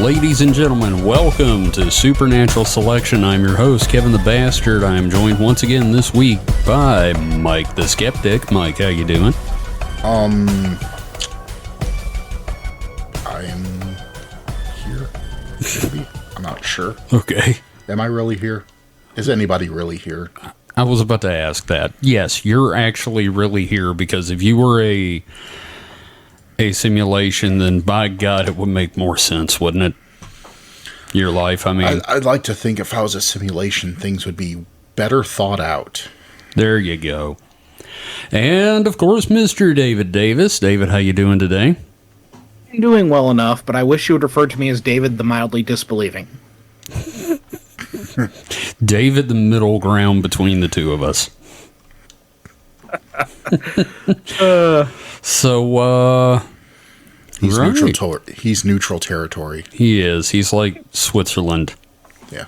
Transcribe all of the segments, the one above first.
Ladies and gentlemen, welcome to Supernatural Selection. I'm your host, Kevin the Bastard. I am joined once again this week by Mike the Skeptic. Mike, how you doing? I am here. Maybe. I'm not sure. Okay. Am I really here? Is anybody really here? I was about to ask that. Yes, you're actually really here, because if you were a simulation, then by God, it would make more sense, wouldn't it? Your life, I mean. I'd like to think if I was a simulation, things would be better thought out. There you go. And, of course, Mr. David Davis. David, how you doing today? I'm doing well enough, but I wish you would refer to me as David the mildly disbelieving. David, the middle ground between the two of us. He's right. He's neutral territory. He is. He's like Switzerland. Yeah.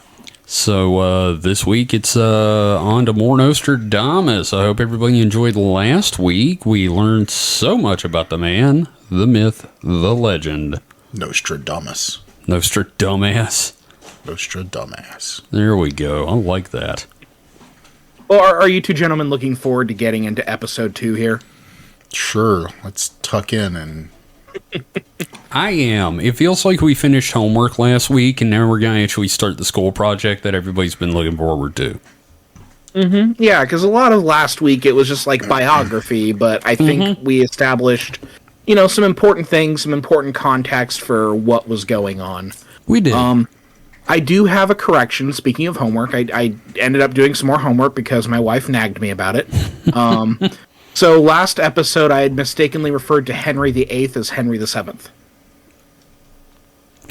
So this week it's on to more Nostradamus. I hope everybody enjoyed last week. We learned so much about the man, the myth, the legend. Nostradamus. Nostradamus. Nostradamus. There we go. I like that. Well, are you two gentlemen looking forward to getting into episode 2 here? Sure. Let's tuck in and... I am. It feels like we finished homework last week, and now we're going to actually start the school project that everybody's been looking forward to. Mm-hmm. Yeah, because a lot of last week it was just like biography, but I think we established, some important things, some important context for what was going on. We did. I do have a correction. Speaking of homework, I ended up doing some more homework because my wife nagged me about it. So last episode, I had mistakenly referred to Henry VIII as Henry VII.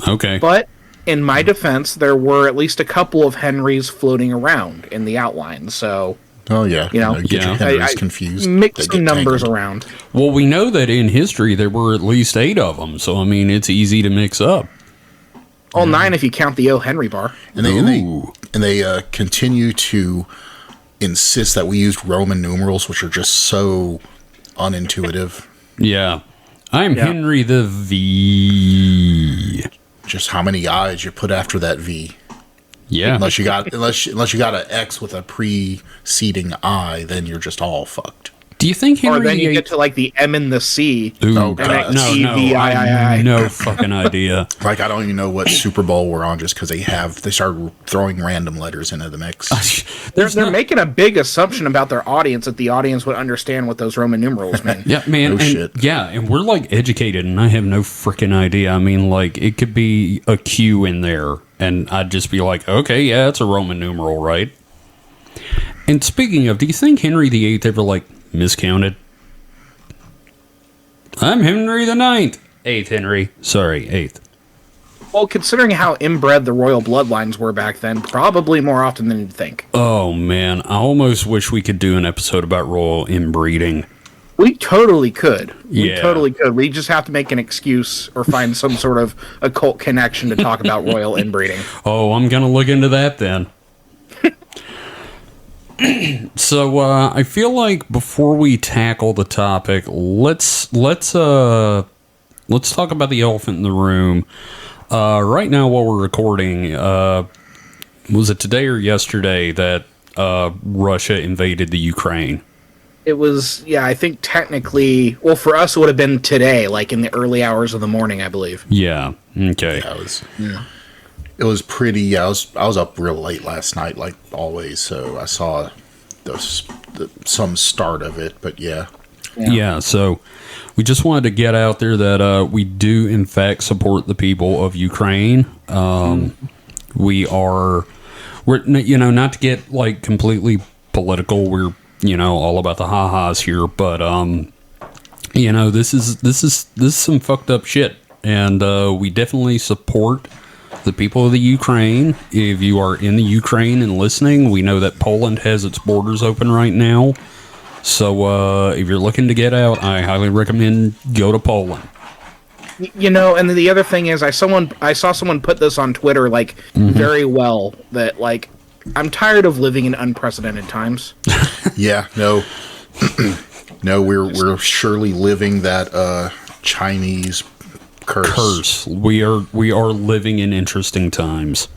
Okay. But in my defense, there were at least a couple of Henrys floating around in the outline. So, oh yeah, get your Henrys confused. Mix some numbers around. Well, we know that in history there were at least 8 of them. So I mean, it's easy to mix up. All 9 if you count the O. Henry bar. And they continue to insist that we used Roman numerals, which are just so unintuitive. Yeah. I'm Henry the V. Just how many I's you put after that V. Yeah. Unless you got an X with a preceding I, then you're just all fucked. Do you think Henry Or then you get to like the M and the C. Ooh, oh, God. No fucking idea. Like, I don't even know what Super Bowl we're on just because they started throwing random letters into the mix. They're making a big assumption about their audience that the audience would understand what those Roman numerals mean. Yeah, man. No shit. Yeah, and we're like educated, and I have no freaking idea. I mean, like, it could be a Q in there, and I'd just be like, okay, yeah, it's a Roman numeral, right? And speaking of, do you think Henry VIII ever, like, miscounted? I'm Henry the Ninth. 8th Henry. Sorry, 8th. Well, considering how inbred the royal bloodlines were back then, probably more often than you'd think. Oh, man. I almost wish we could do an episode about royal inbreeding. We totally could. Yeah. We totally could. We just have to make an excuse or find some sort of occult connection to talk about royal inbreeding. Oh, I'm going to look into that then. So I feel like before we tackle the topic, let's talk about the elephant in the room. Right now, while we're recording, was it today or yesterday that Russia invaded the Ukraine? It was, I think technically, well, for us it would have been today, like in the early hours of the morning, I believe. Yeah. Okay. Yeah, it was pretty. I was up real late last night, like always. So I saw some start of it, but yeah. So we just wanted to get out there that we do in fact support the people of Ukraine. We're not to get like completely political. We're all about the ha-has here, but this is some fucked up shit, and we definitely support the people of the Ukraine. If you are in the Ukraine and listening, we know that Poland has its borders open right now. So if you're looking to get out, I highly recommend go to Poland. And the other thing is, I saw someone put this on Twitter, like, very well, that, like, I'm tired of living in unprecedented times. Yeah, no. No, we're surely living that Chinese curse. We are living in interesting times.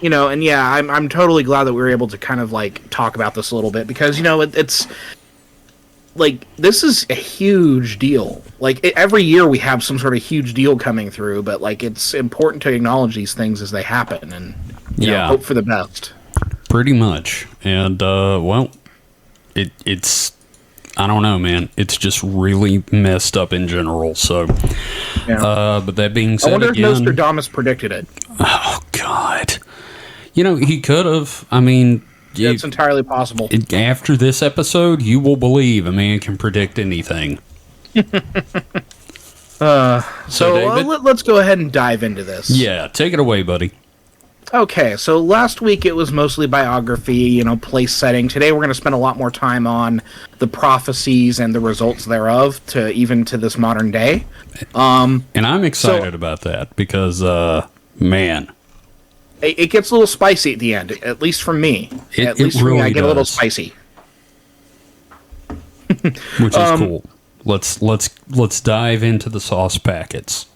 You know, and yeah, I'm totally glad that we were able to kind of like talk about this a little bit because you know it's like this is a huge deal. Like every year we have some sort of huge deal coming through, but like it's important to acknowledge these things as they happen and you know, hope for the best. Pretty much, and well, it's I don't know, man. It's just really messed up in general. So, but that being said, I wonder if Nostradamus predicted it. Oh God. You know, he could have. I mean, it's entirely possible. After this episode, you will believe a man can predict anything. Let's go ahead and dive into this. Yeah, take it away, buddy. Okay, so last week it was mostly biography, you know, place setting. Today we're going to spend a lot more time on the prophecies and the results thereof, to this modern day. And I'm excited about that because, man. It gets a little spicy at the end, at least from me. At least for me, I get a little spicy. Which is cool. Let's dive into the sauce packets.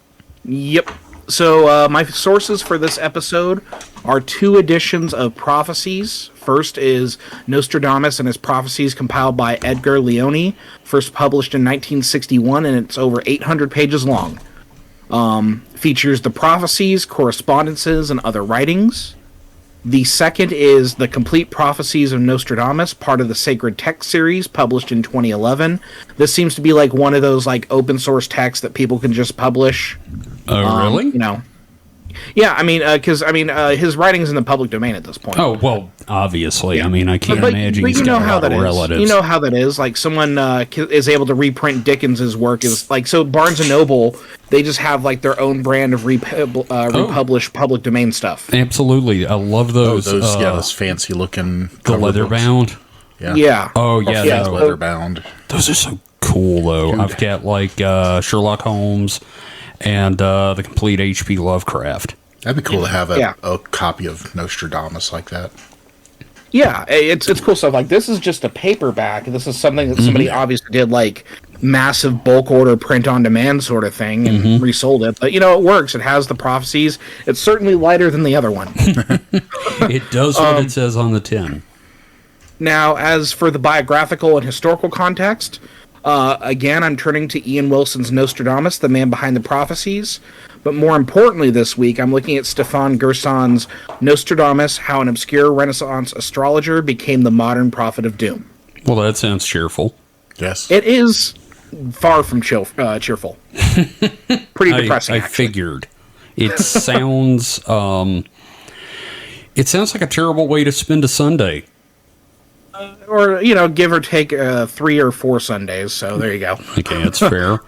Yep. So my sources for this episode are 2 editions of prophecies. First is Nostradamus and his prophecies compiled by Edgar Leone, first published in 1961, and it's over 800 pages long. Features the prophecies, correspondences, and other writings. The second is the Complete Prophecies of Nostradamus, part of the Sacred Text series, published in 2011. This seems to be like one of those like open source texts that people can just publish. Oh, really? You know. Yeah, I mean, because his writing's in the public domain at this point. Oh well, obviously. Yeah. I mean, I can't imagine he's got a lot of relatives. You know how that is. Like someone is able to reprint Dickens's work. Is like so Barnes and Noble. They just have like their own brand of republished public domain stuff. Absolutely, I love those. Those fancy looking. The leather bound. Yeah. Oh yeah, leather bound. Those are so cool though. Dude. I've got like Sherlock Holmes. And the complete H.P. Lovecraft. That'd be cool to have a copy of Nostradamus like that. Yeah, it's cool stuff. Like, this is just a paperback. This is something that somebody obviously did, like, massive bulk order print on demand sort of thing and resold it. But, you know, it works. It has the prophecies. It's certainly lighter than the other one. It does what it says on the tin. Now, as for the biographical and historical context... again, I'm turning to Ian Wilson's Nostradamus, the man behind the prophecies. But more importantly this week, I'm looking at Stefan Gerson's Nostradamus, How an Obscure Renaissance Astrologer Became the Modern Prophet of Doom. Well, that sounds cheerful. Yes. It is far from cheerful. Pretty depressing, I figured. It sounds... it sounds like a terrible way to spend a Sunday. Or, you know, give or take 3 or 4 Sundays, so there you go. Okay, that's fair.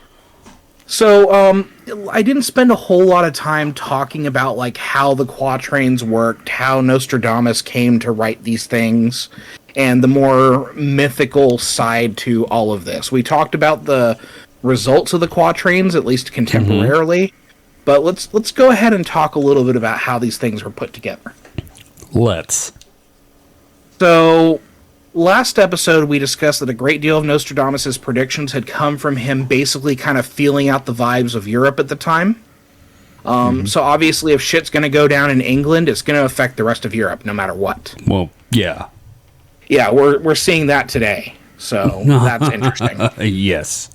So, I didn't spend a whole lot of time talking about, like, how the quatrains worked, how Nostradamus came to write these things, and the more mythical side to all of this. We talked about the results of the quatrains, at least contemporarily, but let's go ahead and talk a little bit about how these things were put together. Let's. So... last episode, we discussed that a great deal of Nostradamus' predictions had come from him basically kind of feeling out the vibes of Europe at the time. So obviously, if shit's going to go down in England, it's going to affect the rest of Europe, no matter what. Well, yeah. Yeah, we're seeing that today, so that's interesting. Yes.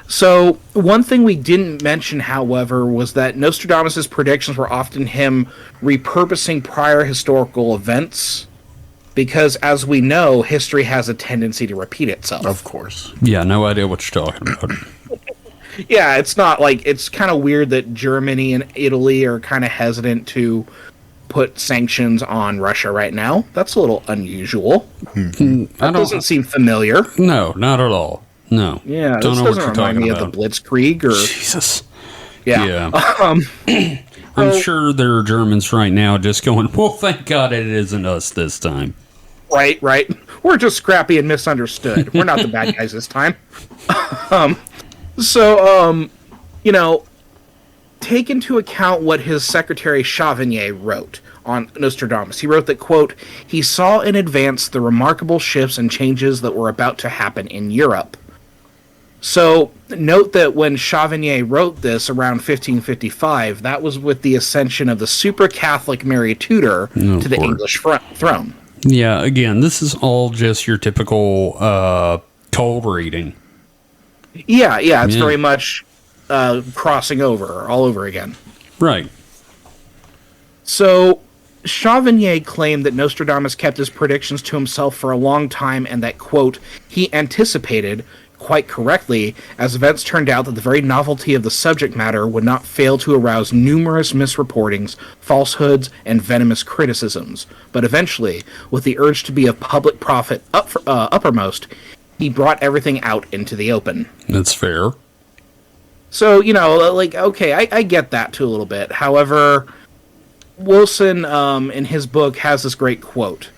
So, one thing we didn't mention, however, was that Nostradamus' predictions were often him repurposing prior historical events. Because, as we know, history has a tendency to repeat itself. Of course. Yeah, no idea what you're talking about. Yeah, it's not like... it's kind of weird that Germany and Italy are kind of hesitant to put sanctions on Russia right now. That's a little unusual. That doesn't seem familiar. No, not at all. No. Yeah, Don't this know what doesn't you're remind talking me about. of the Blitzkrieg or... Jesus. Yeah. I'm sure there are Germans right now just going, well, thank God it isn't us this time. Right. We're just scrappy and misunderstood. We're not the bad guys this time. You know, take into account what his secretary Chavigny wrote on Nostradamus. He wrote that, quote, he saw in advance the remarkable shifts and changes that were about to happen in Europe. So note that when Chavigny wrote this around 1555, that was with the ascension of the super Catholic Mary Tudor to the Lord. English throne. Yeah, again, this is all just your typical cold reading. Yeah, it's very much crossing over all over again. Right. So Chavigny claimed that Nostradamus kept his predictions to himself for a long time and that, quote, he anticipated, quite correctly, as events turned out, that the very novelty of the subject matter would not fail to arouse numerous misreportings, falsehoods, and venomous criticisms. But eventually, with the urge to be of public profit uppermost, he brought everything out into the open. That's fair. So, okay, I get that too a little bit. However, Wilson, in his book, has this great quote.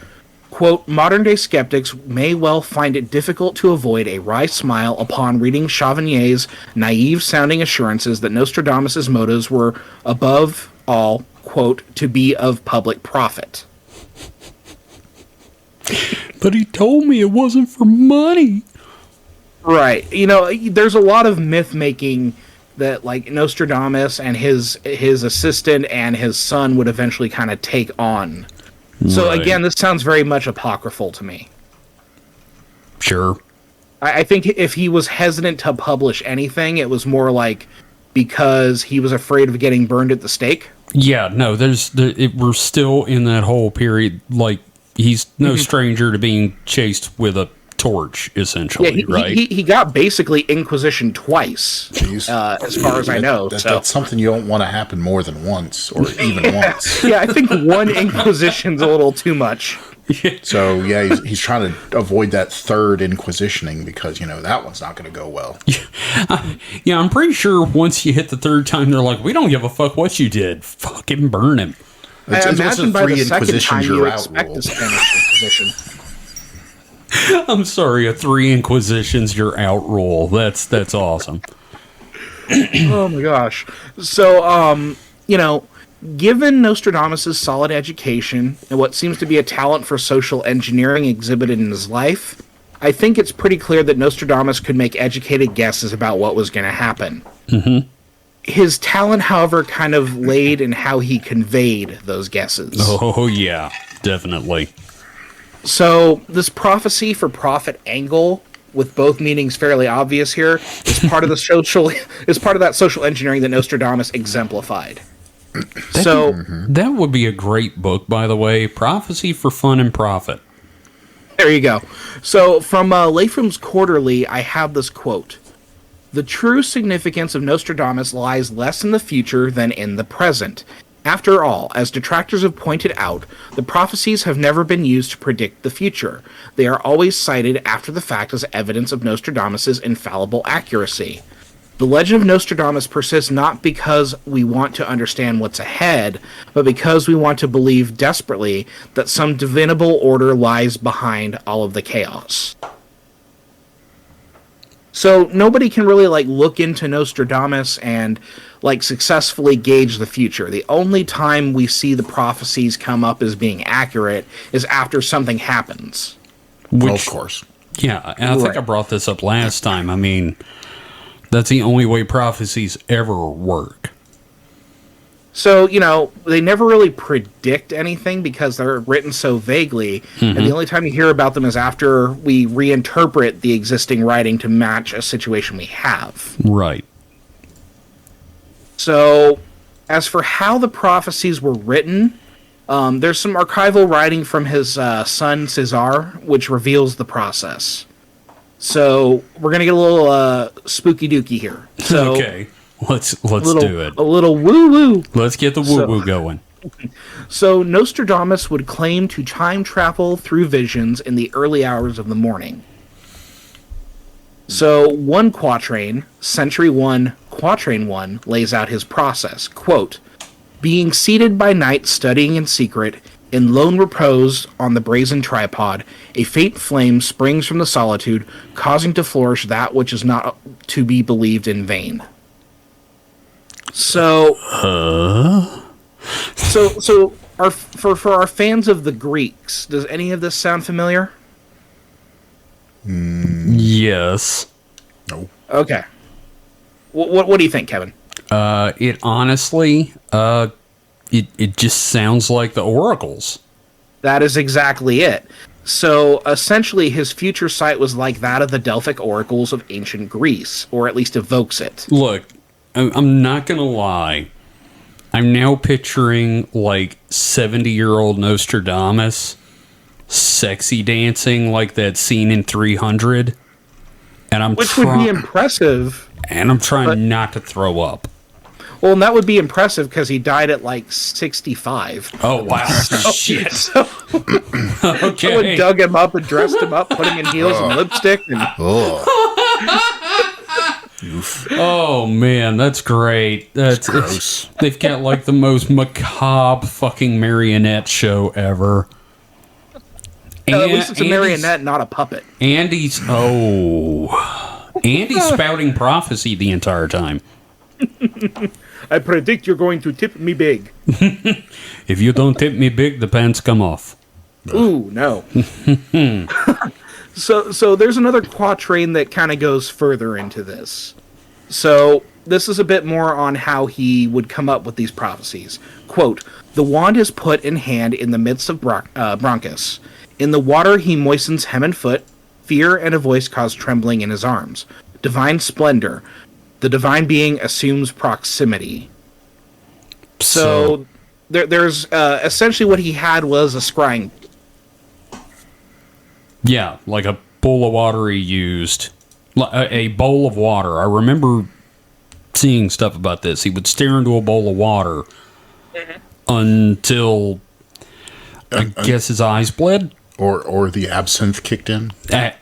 Quote, modern-day skeptics may well find it difficult to avoid a wry smile upon reading Chavigny's naive-sounding assurances that Nostradamus' motives were, above all, quote, to be of public profit. But he told me it wasn't for money. Right. There's a lot of myth-making that, like, Nostradamus and his assistant and his son would eventually kind of take on. So, Right. again, this sounds very much apocryphal to me. Sure. I think if he was hesitant to publish anything, it was more like because he was afraid of getting burned at the stake. Yeah, no, we're still in that whole period. Like, he's no stranger to being chased with a torch, essentially, right? He got basically Inquisition twice, Jeez. as far as I know. That's something you don't want to happen more than once, or even once. Yeah, I think one Inquisition's a little too much. So, yeah, he's trying to avoid that third Inquisitioning because, that one's not going to go well. Yeah, I'm pretty sure once you hit the third time, they're like, we don't give a fuck what you did. Fucking burn him. I It's imagine by the second Inquisitions time you you're out expect rule. a Spanish Inquisition. I'm sorry, a 3 Inquisitions, you're out rule. That's awesome. Oh my gosh. So, given Nostradamus' solid education and what seems to be a talent for social engineering exhibited in his life, I think it's pretty clear that Nostradamus could make educated guesses about what was going to happen. Mm-hmm. His talent, however, kind of laid in how he conveyed those guesses. Oh, yeah, definitely. So, this prophecy for profit angle, with both meanings fairly obvious here, is part of that social engineering that Nostradamus exemplified. That would be a great book, by the way. Prophecy for Fun and Profit. There you go. So, from Latham's Quarterly, I have this quote. The true significance of Nostradamus lies less in the future than in the present. After all, as detractors have pointed out, the prophecies have never been used to predict the future. They are always cited after the fact as evidence of Nostradamus' infallible accuracy. The legend of Nostradamus persists not because we want to understand what's ahead, but because we want to believe desperately that some divinable order lies behind all of the chaos. So nobody can really look into Nostradamus and successfully gauge the future. The only time we see the prophecies come up as being accurate is after something happens. Of course. Yeah, and I think I brought this up last time. I mean, that's the only way prophecies ever work. So, they never really predict anything because they're written so vaguely, and the only time you hear about them is after we reinterpret the existing writing to match a situation we have. Right. So, as for how the prophecies were written, there's some archival writing from his son, Cesar, which reveals the process. So, we're going to get a little spooky-dooky here. So, Okay. Let's do it. A little woo-woo. Let's get the woo-woo going. So Nostradamus would claim to time travel through visions in the early hours of the morning. So one quatrain, Century 1, Quatrain 1, lays out his process. Quote, being seated by night studying in secret, in lone repose on the brazen tripod, a faint flame springs from the solitude, causing to flourish that which is not to be believed in vain. So, for our fans of the Greeks, does any of this sound familiar? Yes. No. Okay. What do you think, Kevin? It honestly, it just sounds like the oracles. That is exactly it. So essentially, his future sight was like that of the Delphic oracles of ancient Greece, or at least evokes it. Look, I'm not gonna lie. I'm now picturing like 70-year-old Nostradamus sexy dancing like that scene in 300, and Which would be impressive. And I'm trying not to throw up. Well, and that would be impressive because he died at like 65. Oh, wow. Shit. So, Okay. someone dug him up and dressed him up, put him in heels and lipstick. And Oh, man, that's great. That's gross. They've got like the most macabre fucking marionette show ever. at least it's a marionette, not a puppet. Andy's spouting prophecy the entire time. I predict you're going to tip me big. If you don't tip me big, the pants come off. Ooh, no. So there's another quatrain that kind of goes further into this. So this is a bit more on how he would come up with these prophecies. Quote, "The wand is put in hand in the midst of Bronchus. In the water he moistens hem and foot. Fear and a voice cause trembling in his arms. Divine splendor. The divine being assumes proximity." So there's essentially what he had was a scrying. Yeah, like a bowl of water he used. A bowl of water. I remember seeing stuff about this. He would stare into a bowl of water until, I guess, his eyes bled. Or the absinthe kicked in.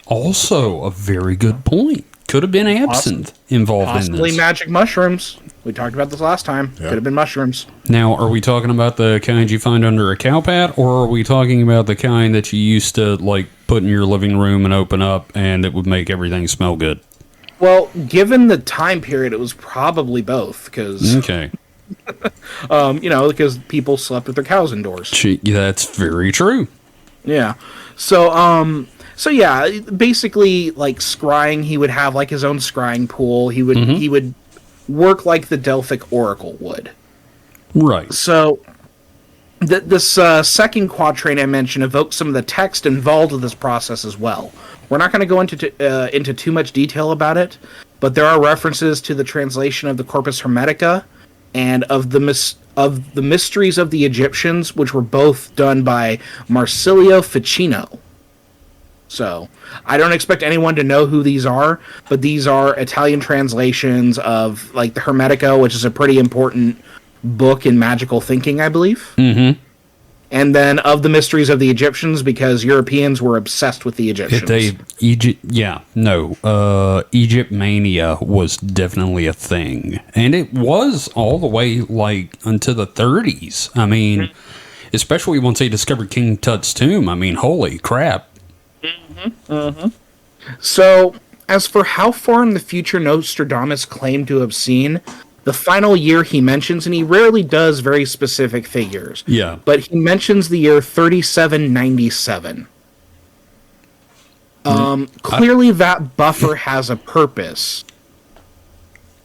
Also, a very good point. Could have been absinthe involved in Possibly this. magic mushrooms. We talked about this last time. Yeah. Could have been mushrooms. Now, are we talking about the kind you find under a cow pat, or are we talking about the kind that you used to, like, put in your living room and open up, and it would make everything smell good? Well, given the time period, it was probably both, because Okay. because people slept with their cows indoors. That's very true. Yeah. So yeah, basically like scrying, he would have like his own scrying pool. He would work like the Delphic oracle would. Right. So this second quatrain I mentioned evokes some of the text involved with this process as well. We're not going to go into too much detail about it, but there are references to the translation of the Corpus Hermetica and of the mysteries of the Egyptians, which were both done by Marsilio Ficino. So I don't expect anyone to know who these are, but these are Italian translations of like the Hermetica, which is a pretty important book in magical thinking, I believe. Mm-hmm. And then of the mysteries of the Egyptians, because Europeans were obsessed with the Egyptians. Egypt mania was definitely a thing, and it was all the way like until the 30s. I mean, especially once they discovered King Tut's tomb. I mean, holy crap! So, as for how far in the future Nostradamus claimed to have seen, the final year he mentions, and he rarely does very specific figures. Yeah. But he mentions the year 3797. Clearly that buffer has a purpose.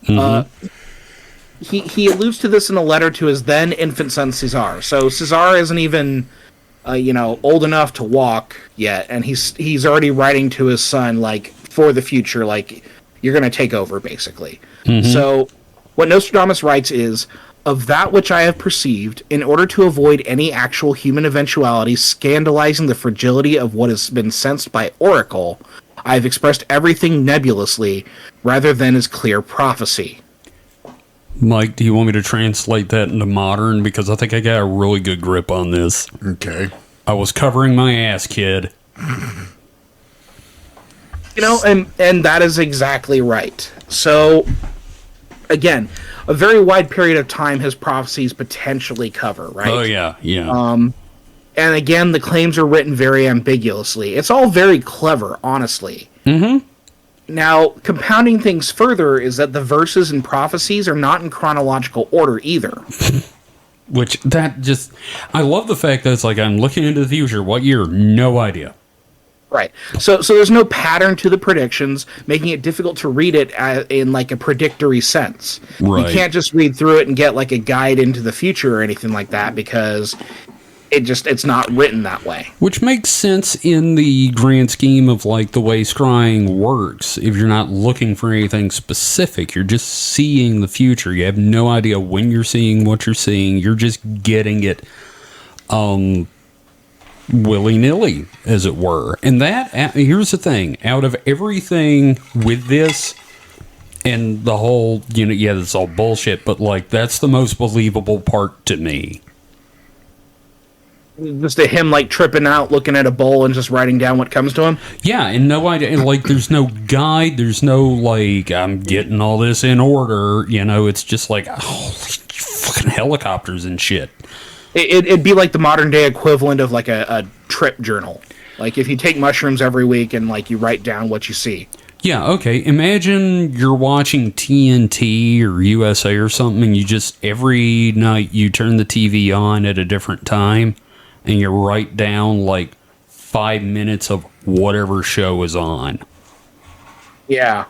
He alludes to this in a letter to his then infant son Caesar. So Caesar isn't even old enough to walk yet, and he's already writing to his son like for the future, like you're going to take over basically. So what Nostradamus writes is, "Of that which I have perceived, in order to avoid any actual human eventuality scandalizing the fragility of what has been sensed by oracle, I have expressed everything nebulously rather than as clear prophecy." Mike, do you want me to translate that into modern? Because I think I got a really good grip on this. Okay. I was covering my ass, kid. And that is exactly right. So, again, a very wide period of time his prophecies potentially cover, right? Oh, yeah. And again, the claims are written very ambiguously. It's all very clever, honestly. Mm-hmm. Now, compounding things further is that the verses and prophecies are not in chronological order either. I love the fact that it's like, I'm looking into the future. What year? No idea. Right. So there's no pattern to the predictions, making it difficult to read it in like a predictory sense. Right. You can't just read through it and get like a guide into the future or anything like that because it's not written that way. Which makes sense in the grand scheme of like the way scrying works. If you're not looking for anything specific, you're just seeing the future. You have no idea when you're seeing what you're seeing. You're just getting it willy-nilly, as it were. And that, here's the thing, out of everything with this and the whole, yeah, it's all bullshit, but like that's the most believable part to me. Just to him like tripping out, looking at a bowl and just writing down what comes to him. Yeah, and no idea, and like there's no guide, there's no like I'm getting all this in order, it's just like holy fucking helicopters and shit. It'd be like the modern day equivalent of like a trip journal. Like if you take mushrooms every week and like you write down what you see. Yeah, okay. Imagine you're watching TNT or USA or something, and you just every night you turn the TV on at a different time. And you write down like 5 minutes of whatever show is on. Yeah.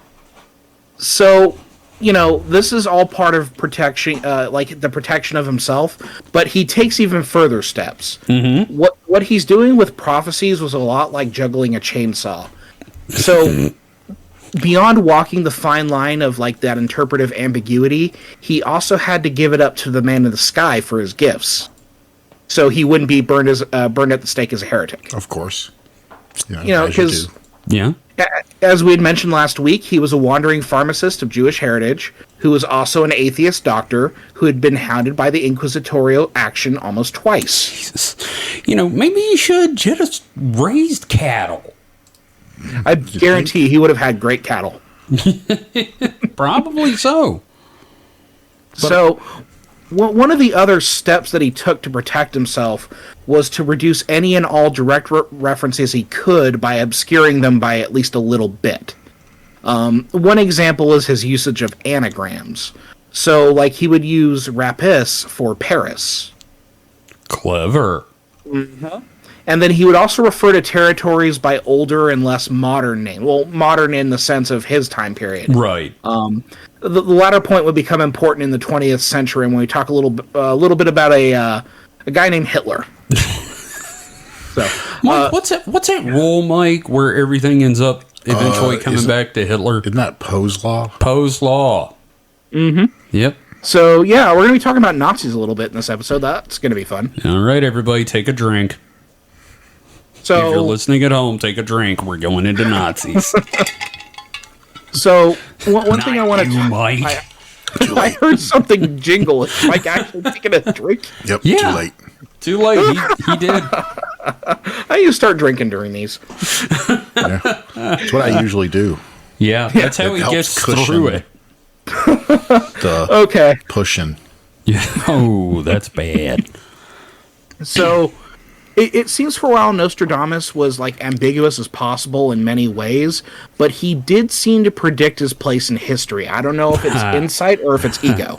So, this is all part of protection, like the protection of himself, but he takes even further steps. Mm-hmm. What he's doing with prophecies was a lot like juggling a chainsaw. So, beyond walking the fine line of like that interpretive ambiguity, he also had to give it up to the man in the sky for his gifts. So he wouldn't be burned at the stake as a heretic. Of course. Because yeah, as we had mentioned last week, he was a wandering pharmacist of Jewish heritage who was also an atheist doctor who had been hounded by the inquisitorial action almost twice. Jesus. Maybe he should just raised cattle. I guarantee he would have had great cattle. Probably so. So one of the other steps that he took to protect himself was to reduce any and all direct references he could by obscuring them by at least a little bit. One example is his usage of anagrams. So, like, he would use rapis for Paris. Clever. Mm-hmm. And then he would also refer to territories by older and less modern names. Well, modern in the sense of his time period. Right. The latter point would become important in the 20th century when we talk a little bit about a guy named Hitler. So, Mike, what's that rule, Mike, where everything ends up eventually coming back to Hitler? Isn't that Poe's Law? Poe's Law. Mm-hmm. Yep. So, yeah, we're going to be talking about Nazis a little bit in this episode. That's going to be fun. All right, everybody, take a drink. So, if you're listening at home, take a drink. We're going into Nazis. So, one thing I want to... Mike. I heard something jingle. Is Mike actually taking a drink? Yep, yeah. too late. Too late. He did. I used to start drinking during these. Yeah. That's what I usually do. Yeah, that's how he gets through it. Okay. Pushing. Yeah. Oh, that's bad. So... It seems for a while Nostradamus was like ambiguous as possible in many ways, but he did seem to predict his place in history. I don't know if it's insight or if it's ego.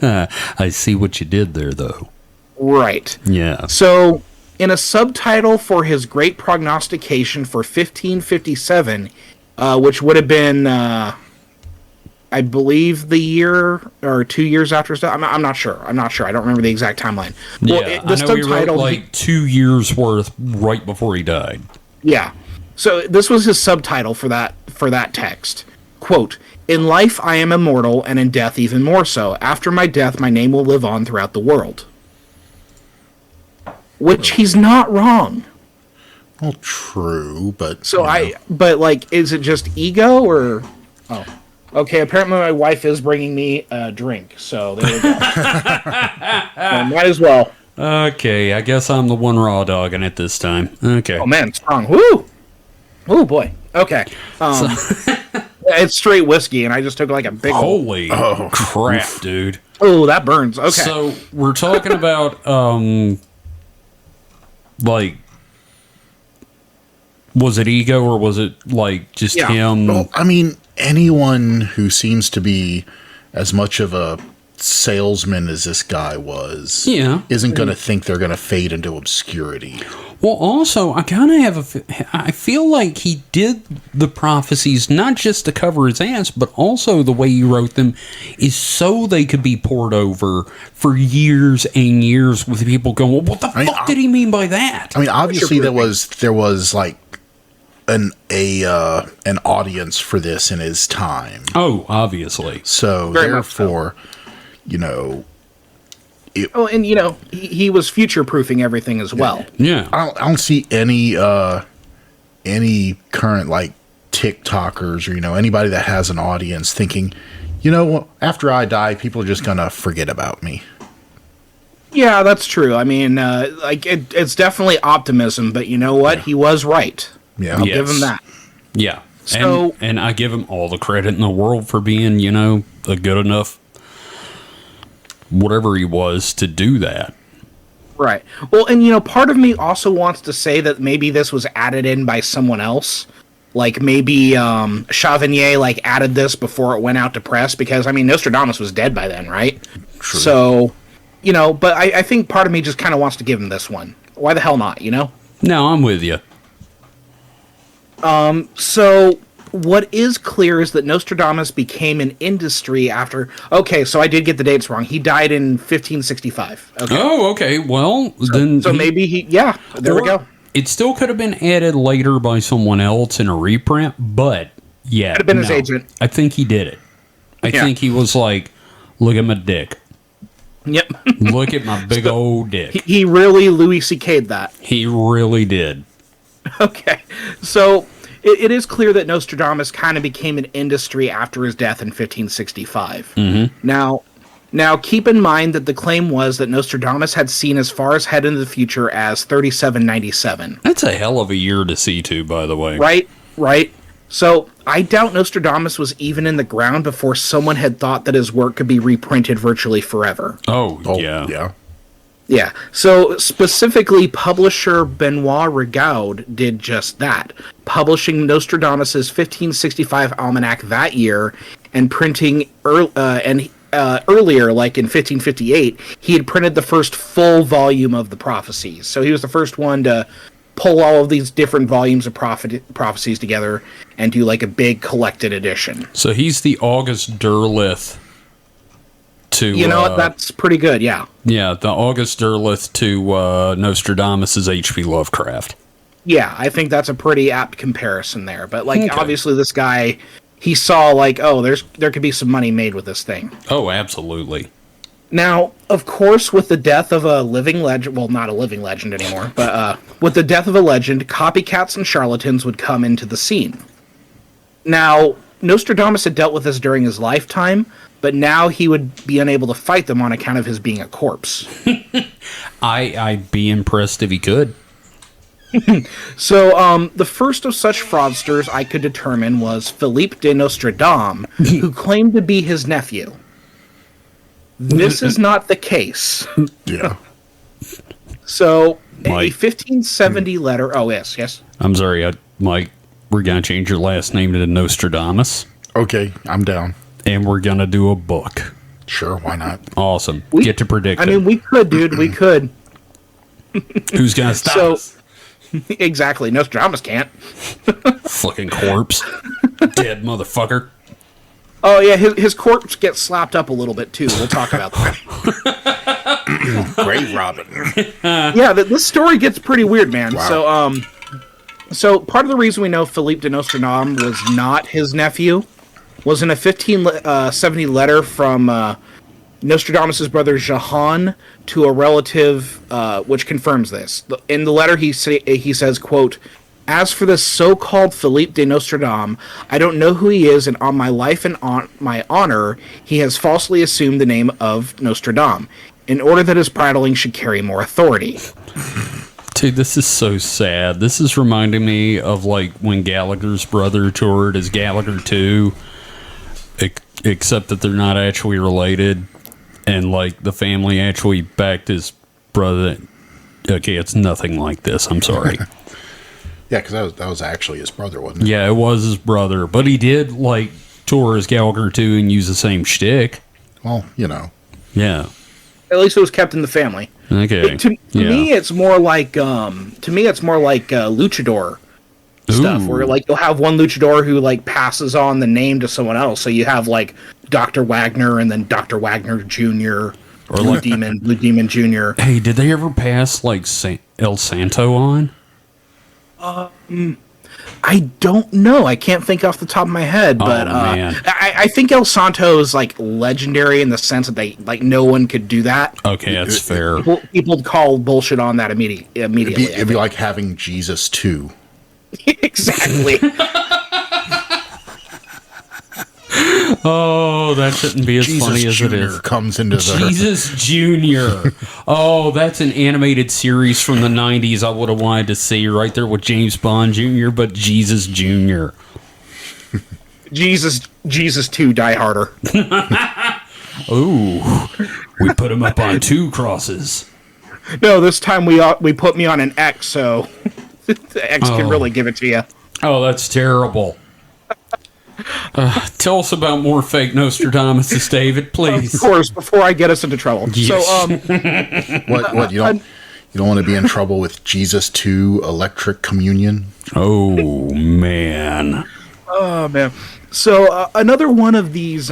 I see what you did there, though. Right. Yeah. So, in a subtitle for his great prognostication for 1557, which would have been, I believe, the year or 2 years after his death. I'm not sure. I don't remember the exact timeline. Well, yeah, I know he wrote like 2 years worth right before he died. Yeah. So this was his subtitle for that text. Quote, "In life I am immortal, and in death even more so. After my death, my name will live on throughout the world." Which he's not wrong. Well, true, but... So but like, is it just ego or... Oh. Okay, apparently my wife is bringing me a drink, so there we go. Well, might as well. Okay, I guess I'm the one raw dogging it this time. Okay. Oh man, strong. Woo! Oh boy. Okay. It's straight whiskey, and I just took like a big... Holy crap, dude. Oh, that burns. Okay. So, we're talking about, like... Was it ego, or was it, like, just him... Well, I mean... Anyone who seems to be as much of a salesman as this guy was isn't going to think they're going to fade into obscurity. Well, also, I kind of have I feel like he did the prophecies not just to cover his ass, but also the way he wrote them is so they could be poured over for years and years with people going, well, what the fuck did he mean by that? I mean, obviously there was like an audience for this in his time. Oh, obviously. So Very much so. therefore, you know, and he was future proofing everything as well. Yeah. I don't see any current like TikTokers or anybody that has an audience thinking, after I die, people are just gonna forget about me. Yeah, that's true. I mean, it's definitely optimism, but you know what? Yeah. He was right. Yeah, I'll give him that. Yeah. So, and I give him all the credit in the world for being, a good enough whatever he was to do that. Right. Well, and part of me also wants to say that maybe this was added in by someone else. Like maybe Chavigny added this before it went out to press because Nostradamus was dead by then, right? True. So, but I think part of me just kind of wants to give him this one. Why the hell not, No, I'm with you. So, what is clear is that Nostradamus became an industry after... Okay, so I did get the dates wrong. He died in 1565. Okay. Oh, okay. Well, then... So maybe he... Yeah, there we go. It still could have been added later by someone else in a reprint, but, yeah. Could have been his agent. I think he did it. I think he was like, look at my dick. Yep. Look at my big old dick. He really Louis C.K'd that. He really did. Okay, so... It is clear that Nostradamus kind of became an industry after his death in 1565. Mm-hmm. Now, keep in mind that the claim was that Nostradamus had seen as far ahead into the future as 3797. That's a hell of a year to see, too, by the way. Right. So, I doubt Nostradamus was even in the ground before someone had thought that his work could be reprinted virtually forever. Oh yeah. Yeah. Yeah, so specifically, publisher Benoit Rigaud did just that, publishing Nostradamus' 1565 almanac that year, and printing earlier, like in 1558, he had printed the first full volume of the prophecies. So he was the first one to pull all of these different volumes of prophecies together and do like a big collected edition. So he's the August Derleth to... that's pretty good, yeah. Yeah, the August Derleth to Nostradamus' H.P. Lovecraft. Yeah, I think that's a pretty apt comparison there. But, obviously this guy, he saw, there could be some money made with this thing. Oh, absolutely. Now, of course, with the death of a living legend, well, not a living legend anymore, but with the death of a legend, copycats and charlatans would come into the scene. Now, Nostradamus had dealt with this during his lifetime, but now he would be unable to fight them on account of his being a corpse. I'd be impressed if he could. So, the first of such fraudsters I could determine was Philippe de Nostradamus, who claimed to be his nephew. This is not the case. Yeah. So, Mike. a 1570 letter... Oh, yes. I'm sorry, Mike, we're going to change your last name to Nostradamus. Okay, I'm down. And we're going to do a book. Sure, why not? Awesome. Get to predict it. We could, dude. We could. Who's going to stop us? Exactly. Nostradamus can't. Fucking corpse. Dead motherfucker. Oh, yeah, his corpse gets slapped up a little bit, too. We'll talk about that. Grave robbing. Yeah, this story gets pretty weird, man. Wow. So part of the reason we know Philippe de Nostradamus was not his nephew was in a 1570 letter from Nostradamus' brother Jahan to a relative, which confirms this. In the letter, he says, quote, "As for this so-called Philippe de Nostradamus, I don't know who he is, and on my life and on my honor, he has falsely assumed the name of Nostradamus, in order that his prattling should carry more authority." Dude, this is so sad. This is reminding me of when Gallagher's brother toured as Gallagher 2, except that they're not actually related, and the family actually backed his brother. Okay, it's nothing like this. I'm sorry. Yeah, because that was actually his brother, wasn't it? Yeah, it was his brother, but he did tour as Gallagher 2 and use the same shtick. Well, Yeah. At least it was kept in the family. Okay. To me, it's more like luchador stuff, where like you'll have one luchador who like passes on the name to someone else. So you have like Dr. Wagner and then Dr. Wagner Jr. or like Blue Demon Jr. Hey, did they ever pass like El Santo on? I don't know. I can't think off the top of my head, but man. I think El Santo is like legendary in the sense that they like no one could do that. Okay, that's fair. People call bullshit on that immediately. It'd be like having Jesus too. Exactly. Oh, that shouldn't be as Jesus funny as Jr. it is. Comes into the Jesus Jr. Oh, that's an animated series from the 90s I would have wanted to see right there with James Bond Jr., but Jesus Jr. Jesus 2 Die Harder. Ooh, we put him up on 2 crosses. No, this time we put me on an X, so the X can really give it to you. Oh, that's terrible. Tell us about more fake Nostradamus, David, please. Of course, before I get us into trouble. Yes. So, what you don't want to be in trouble with Jesus 2 electric communion? Oh man. Oh man. So another one of these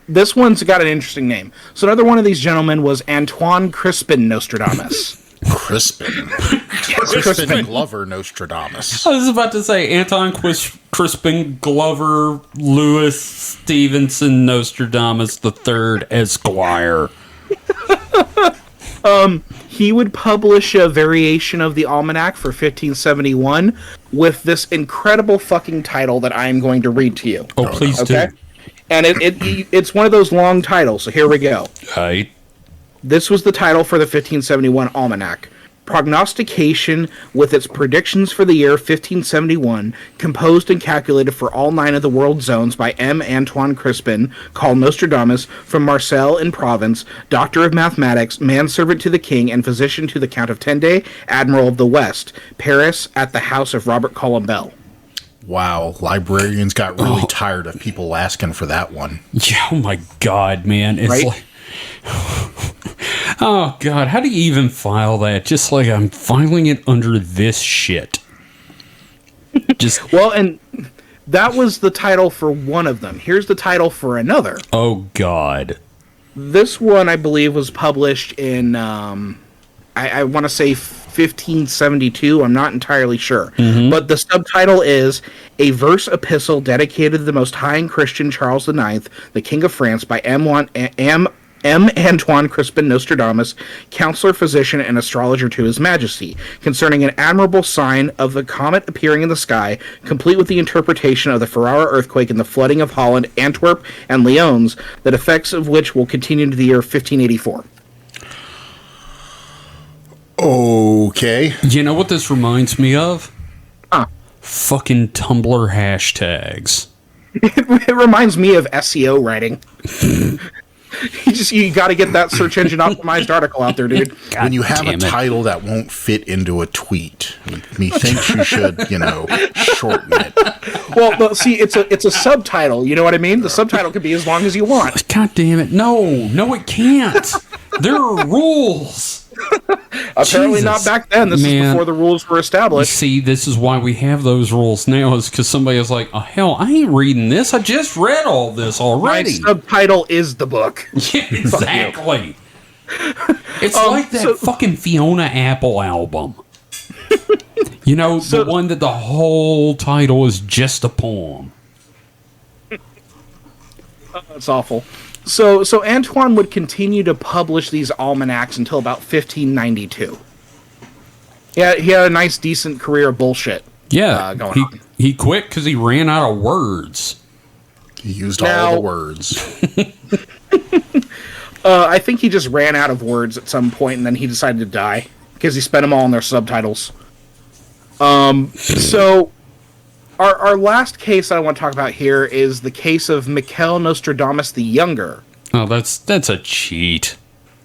this one's got an interesting name. So another one of these gentlemen was Antoine Crispin Nostradamus. Crispin. Crispin Glover Nostradamus. I was about to say Anton Crispin Glover Lewis Stevenson Nostradamus III Esquire. He would publish a variation of the almanac for 1571 with this incredible fucking title that I am going to read to you. Oh, please do. And it's one of those long titles, so here we go. Right. This was the title for the 1571 almanac. Prognostication with its predictions for the year 1571, composed and calculated for all 9 of the world zones by M. Antoine Crispin, called Nostradamus, from Marseille in Provence, doctor of mathematics, manservant to the king, and physician to the Count of Tende, admiral of the West, Paris, at the house of Robert Colombel. Wow, librarians got really tired of people asking for that one. Yeah, oh my God, man. It's Right? like... Oh, God, how do you even file that? Just like I'm filing it under this shit. Just... Well, and that was the title for one of them. Here's the title for another. Oh, God. This one, I believe, was published in, I want to say 1572. I'm not entirely sure. But the subtitle is A Verse Epistle Dedicated to the Most High and Christian Charles IX, the King of France, by M. Antoine Crispin Nostradamus, counselor, physician, and astrologer to His Majesty, concerning an admirable sign of the comet appearing in the sky, complete with the interpretation of the Ferrara earthquake and the flooding of Holland, Antwerp, and Lyons, the effects of which will continue into the year 1584. Okay. You know what this reminds me of? Huh. Fucking Tumblr hashtags. It reminds me of SEO writing. You got to get that search engine optimized article out there, dude. God when you have a damn it. title that won't fit into a tweet, methinks you should, shorten it. Well, see, it's a subtitle. You know what I mean? The subtitle could be as long as you want. God damn it. No, it can't. There are rules. Apparently Jesus. not back then. This is before the rules were established. See, this is why we have those rules now, is because somebody was like, oh, hell, I ain't reading this. I just read all this My already. subtitle is the book. Yeah, exactly. It's like that fucking Fiona Apple album. The one that the whole title is just a poem. That's awful. So Antoine would continue to publish these almanacs until about 1592. Yeah, he had a nice, decent career of bullshit. Yeah, going on. He quit because he ran out of words. He used all the words. I think he just ran out of words at some point, and then he decided to die because he spent them all on their subtitles. So our last case I want to talk about here is the case of Michael Nostradamus the Younger. Oh, that's a cheat.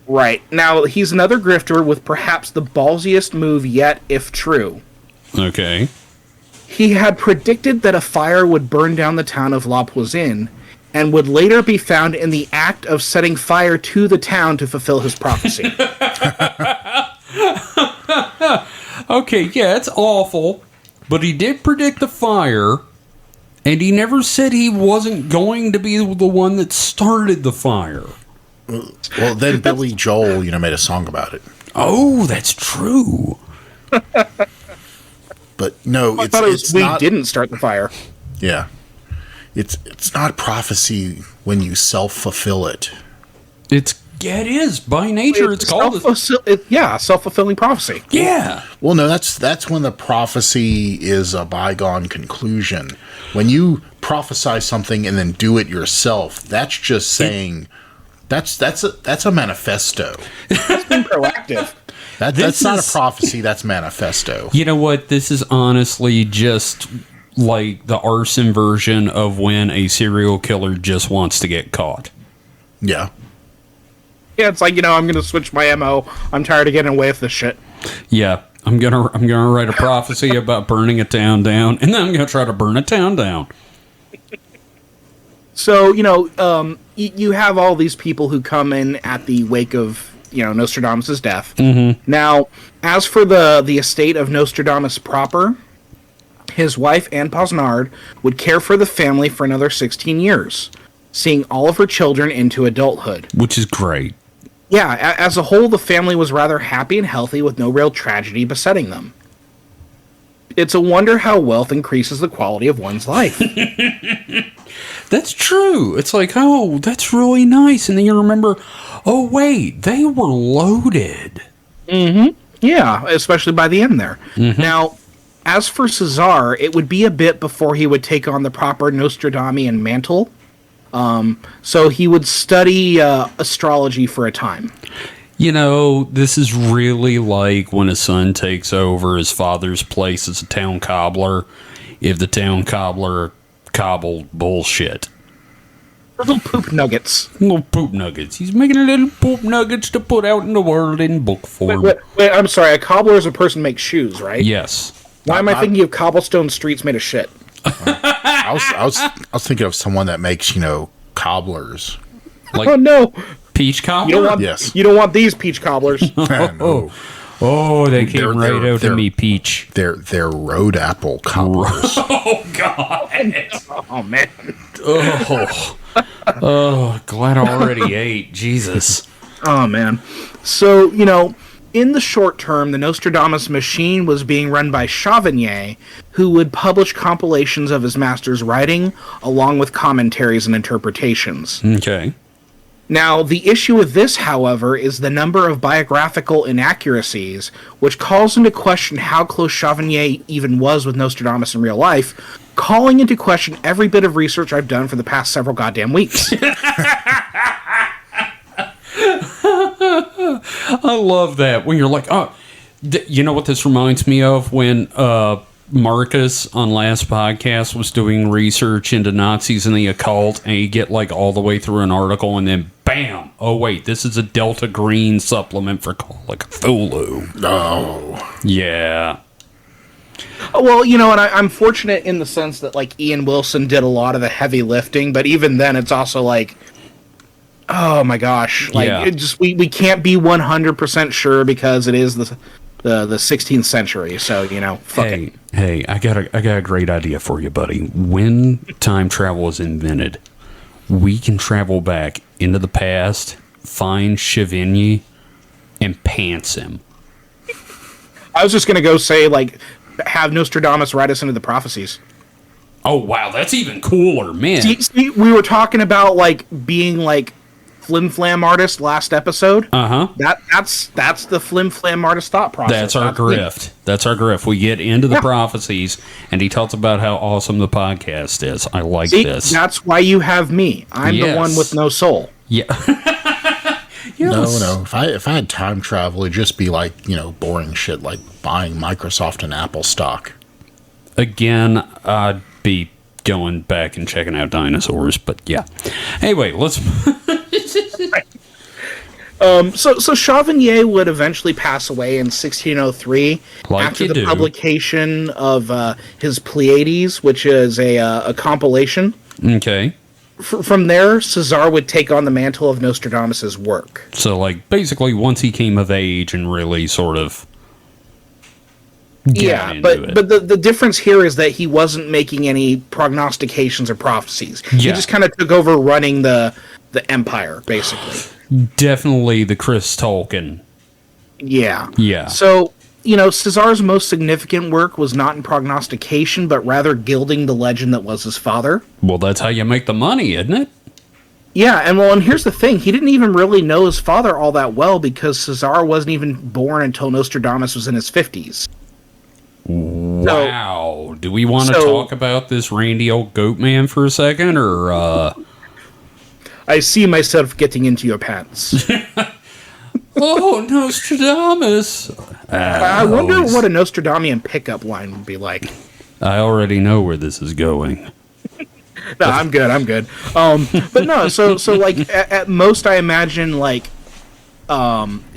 Right. Now, he's another grifter with perhaps the ballsiest move yet, if true. Okay. He had predicted that a fire would burn down the town of La Poisine, and would later be found in the act of setting fire to the town to fulfill his prophecy. Okay, yeah, it's awful, but he did predict the fire, and he never said he wasn't going to be the one that started the fire. Well, then Billy Joel, made a song about it. Oh, that's true. But no, I thought we didn't start the fire. Yeah. It's not prophecy when you self-fulfill it. It is by nature. It's called self-fulfilling prophecy. Yeah. Well, no, that's when the prophecy is a bygone conclusion. When you prophesy something and then do it yourself, that's just saying that's a manifesto. It's been proactive. That's not a prophecy. That's manifesto. You know what? This is honestly just like the arson version of when a serial killer just wants to get caught. Yeah. Yeah, it's like, I'm going to switch my MO. I'm tired of getting away with this shit. Yeah, I'm gonna write a prophecy about burning a town down, and then I'm gonna try to burn a town down. So, you have all these people who come in at the wake of, Nostradamus' death. Mm-hmm. Now, as for the estate of Nostradamus proper, his wife, Anne Posnard, would care for the family for another 16 years, seeing all of her children into adulthood. Which is great. Yeah, as a whole, the family was rather happy and healthy with no real tragedy besetting them. It's a wonder how wealth increases the quality of one's life. That's true. It's like, oh, that's really nice. And then you remember, oh, wait, they were loaded. Mm-hmm. Yeah, especially by the end there. Mm-hmm. Now, as for Cesar, it would be a bit before he would take on the proper Nostradamian mantle. So he would study astrology for a time. This is really like when a son takes over his father's place as a town cobbler, if the town cobbler cobbled bullshit. Little poop nuggets. Little poop nuggets. He's making little poop nuggets to put out in the world in book form. Wait, I'm sorry. A cobbler is a person who makes shoes, right? Yes. Why am I thinking of cobblestone streets made of shit? I was thinking of someone that makes, cobblers. Like oh, no. Peach cobbler? Yes. You don't want these peach cobblers. No. Oh, they came right out of me, Peach. They're road apple cobblers. Oh, God. Oh, man. Oh, glad I already ate. Jesus. Oh, man. So, in the short term, the Nostradamus machine was being run by Chauvier, who would publish compilations of his master's writing, along with commentaries and interpretations. Okay. Now, the issue with this, however, is the number of biographical inaccuracies, which calls into question how close Chauvier even was with Nostradamus in real life, calling into question every bit of research I've done for the past several goddamn weeks. I love that. When you're like, oh, you know what this reminds me of? When Marcus on last podcast was doing research into Nazis and the occult, and you get like all the way through an article, and then bam! Oh wait, this is a Delta Green supplement for Call of Cthulhu. No. Yeah. Well, and I'm fortunate in the sense that like Ian Wilson did a lot of the heavy lifting, but even then, it's also like, oh my gosh, like we can't be 100% sure because it is the 16th century. So fuck it. Hey, I got a great idea for you, buddy. When time travel is invented, we can travel back into the past, find Chauvier, and pants him. I was just gonna go say like, have Nostradamus write us into the prophecies. Oh wow, that's even cooler, man. See, we were talking about like being like flim flam artist last episode. That's the flim flam artist thought process. That's our grift. That's our grift. We get into the prophecies, and he talks about how awesome the podcast is. I like this. That's why you have me. I'm the one with no soul. Yeah. Yes. No. If I had time travel, it'd just be like boring shit like buying Microsoft and Apple stock. Again, I'd be going back and checking out dinosaurs, but yeah. Anyway, let's. So Chauvier would eventually pass away in 1603 after the publication of his Pleiades, which is a compilation. Okay. from there, Cesar would take on the mantle of Nostradamus's work. So, like, basically, once he came of age and really sort of Yeah, but the difference here is that he wasn't making any prognostications or prophecies. He Yeah. just kind of took over running the empire, basically. Definitely the Chris Tolkien. Yeah. Yeah. So, Cesar's most significant work was not in prognostication, but rather gilding the legend that was his father. Well, that's how you make the money, isn't it? Yeah, and here's the thing. He didn't even really know his father all that well because Cesar wasn't even born until Nostradamus was in his 50s. Wow. Do we want to talk about this randy old goat man for a second, or I see myself getting into your pants. Oh, Nostradamus. I wonder what a Nostradamian pickup line would be like. I already know where this is going. No, I'm good. But no, so like at most I imagine like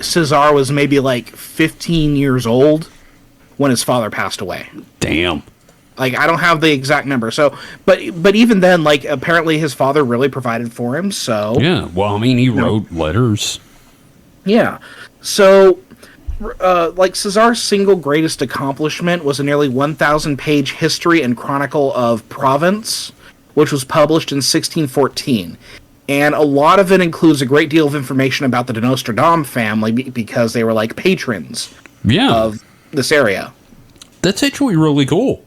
Cesar was maybe like 15 years old when his father passed away. Damn. Like I don't have the exact number. So but even then, like apparently his father really provided for him, so Yeah, well, I mean, he wrote letters. yeah. So like Cesar's single greatest accomplishment was a nearly 1,000-page history and chronicle of Provence, which was published in 1614. And a lot of it includes a great deal of information about the Nostradamus family because they were like patrons of this area. That's actually really cool.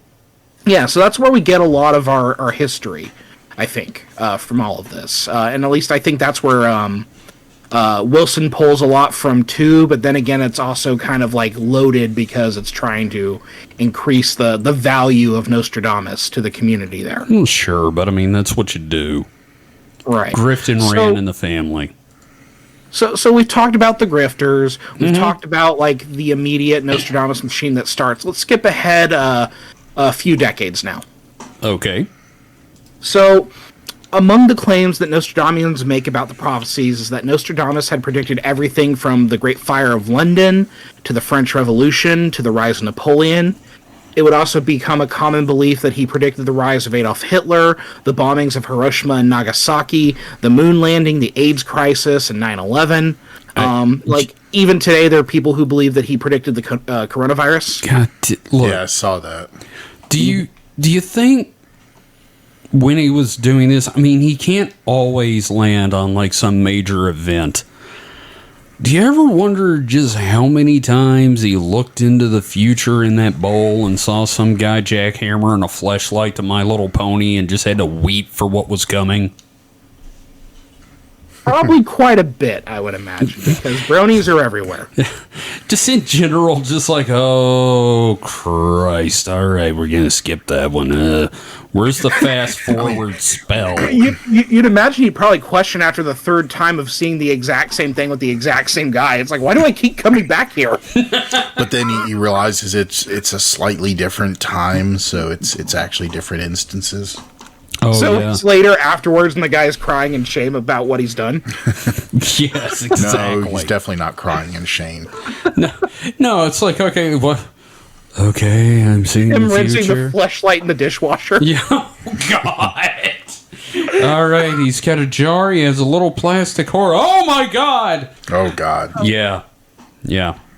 Yeah, so that's where we get a lot of our history, I think, from all of this. And at least I think that's where Wilson pulls a lot from too, but then again, it's also kind of like loaded because it's trying to increase the value of Nostradamus to the community there. Well, sure, but I mean, that's what you do. Right. Grift and ran in the family. So we've talked about the grifters. We've talked about like the immediate Nostradamus machine that starts. Let's skip ahead a few decades now. Okay. So, among the claims that Nostradamus make about the prophecies is that Nostradamus had predicted everything from the Great Fire of London to the French Revolution to the rise of Napoleon. It would also become a common belief that he predicted the rise of Adolf Hitler, the bombings of Hiroshima and Nagasaki, the moon landing, the AIDS crisis, and 9/11. Like, even today, there are people who believe that he predicted the coronavirus. God, look. Yeah, I saw that. Do you think when he was doing this, I mean, he can't always land on like some major event. Do you ever wonder just how many times he looked into the future in that bowl and saw some guy jackhammering a fleshlight to My Little Pony and just had to weep for what was coming? Probably quite a bit, I would imagine, because bronies are everywhere. Just in general, just like, oh, Christ. All right, we're going to skip that one. Where's the fast forward spell? You'd imagine he'd probably question after the third time of seeing the exact same thing with the exact same guy. It's like, why do I keep coming back here? But then he realizes it's a slightly different time, so it's actually different instances. Oh, so yeah. it's later afterwards, and the guy is crying in shame about what he's done. Yes, exactly. No, he's definitely not crying in shame. No, it's like, okay, what? Okay, I'm seeing Him the rinsing future. the fleshlight in the dishwasher. Yeah, oh, God. All right, he's got a jar. He has a little plastic horror. Oh, my God. Oh, God. Yeah.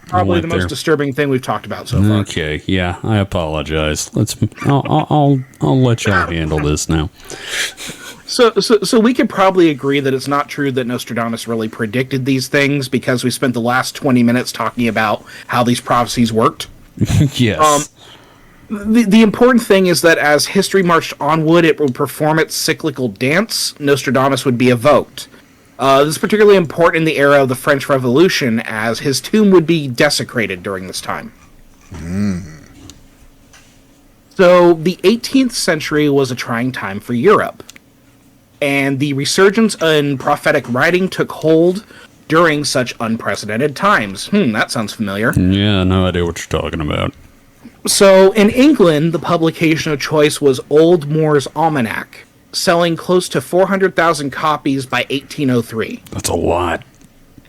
Probably the most disturbing thing we've talked about so far. Okay, yeah, I apologize. I'll let y'all handle this now. So we could probably agree that it's not true that Nostradamus really predicted these things because we spent the last 20 minutes talking about how these prophecies worked. Yes. The important thing is that as history marched onward, it would perform its cyclical dance. Nostradamus would be evoked. This is particularly important in the era of the French Revolution, as his tomb would be desecrated during this time. So, the 18th century was a trying time for Europe, and the resurgence in prophetic writing took hold during such unprecedented times. That sounds familiar. Yeah, no idea what you're talking about. So, in England, the publication of choice was Old Moore's Almanac, selling close to 400,000 copies by 1803. That's a lot.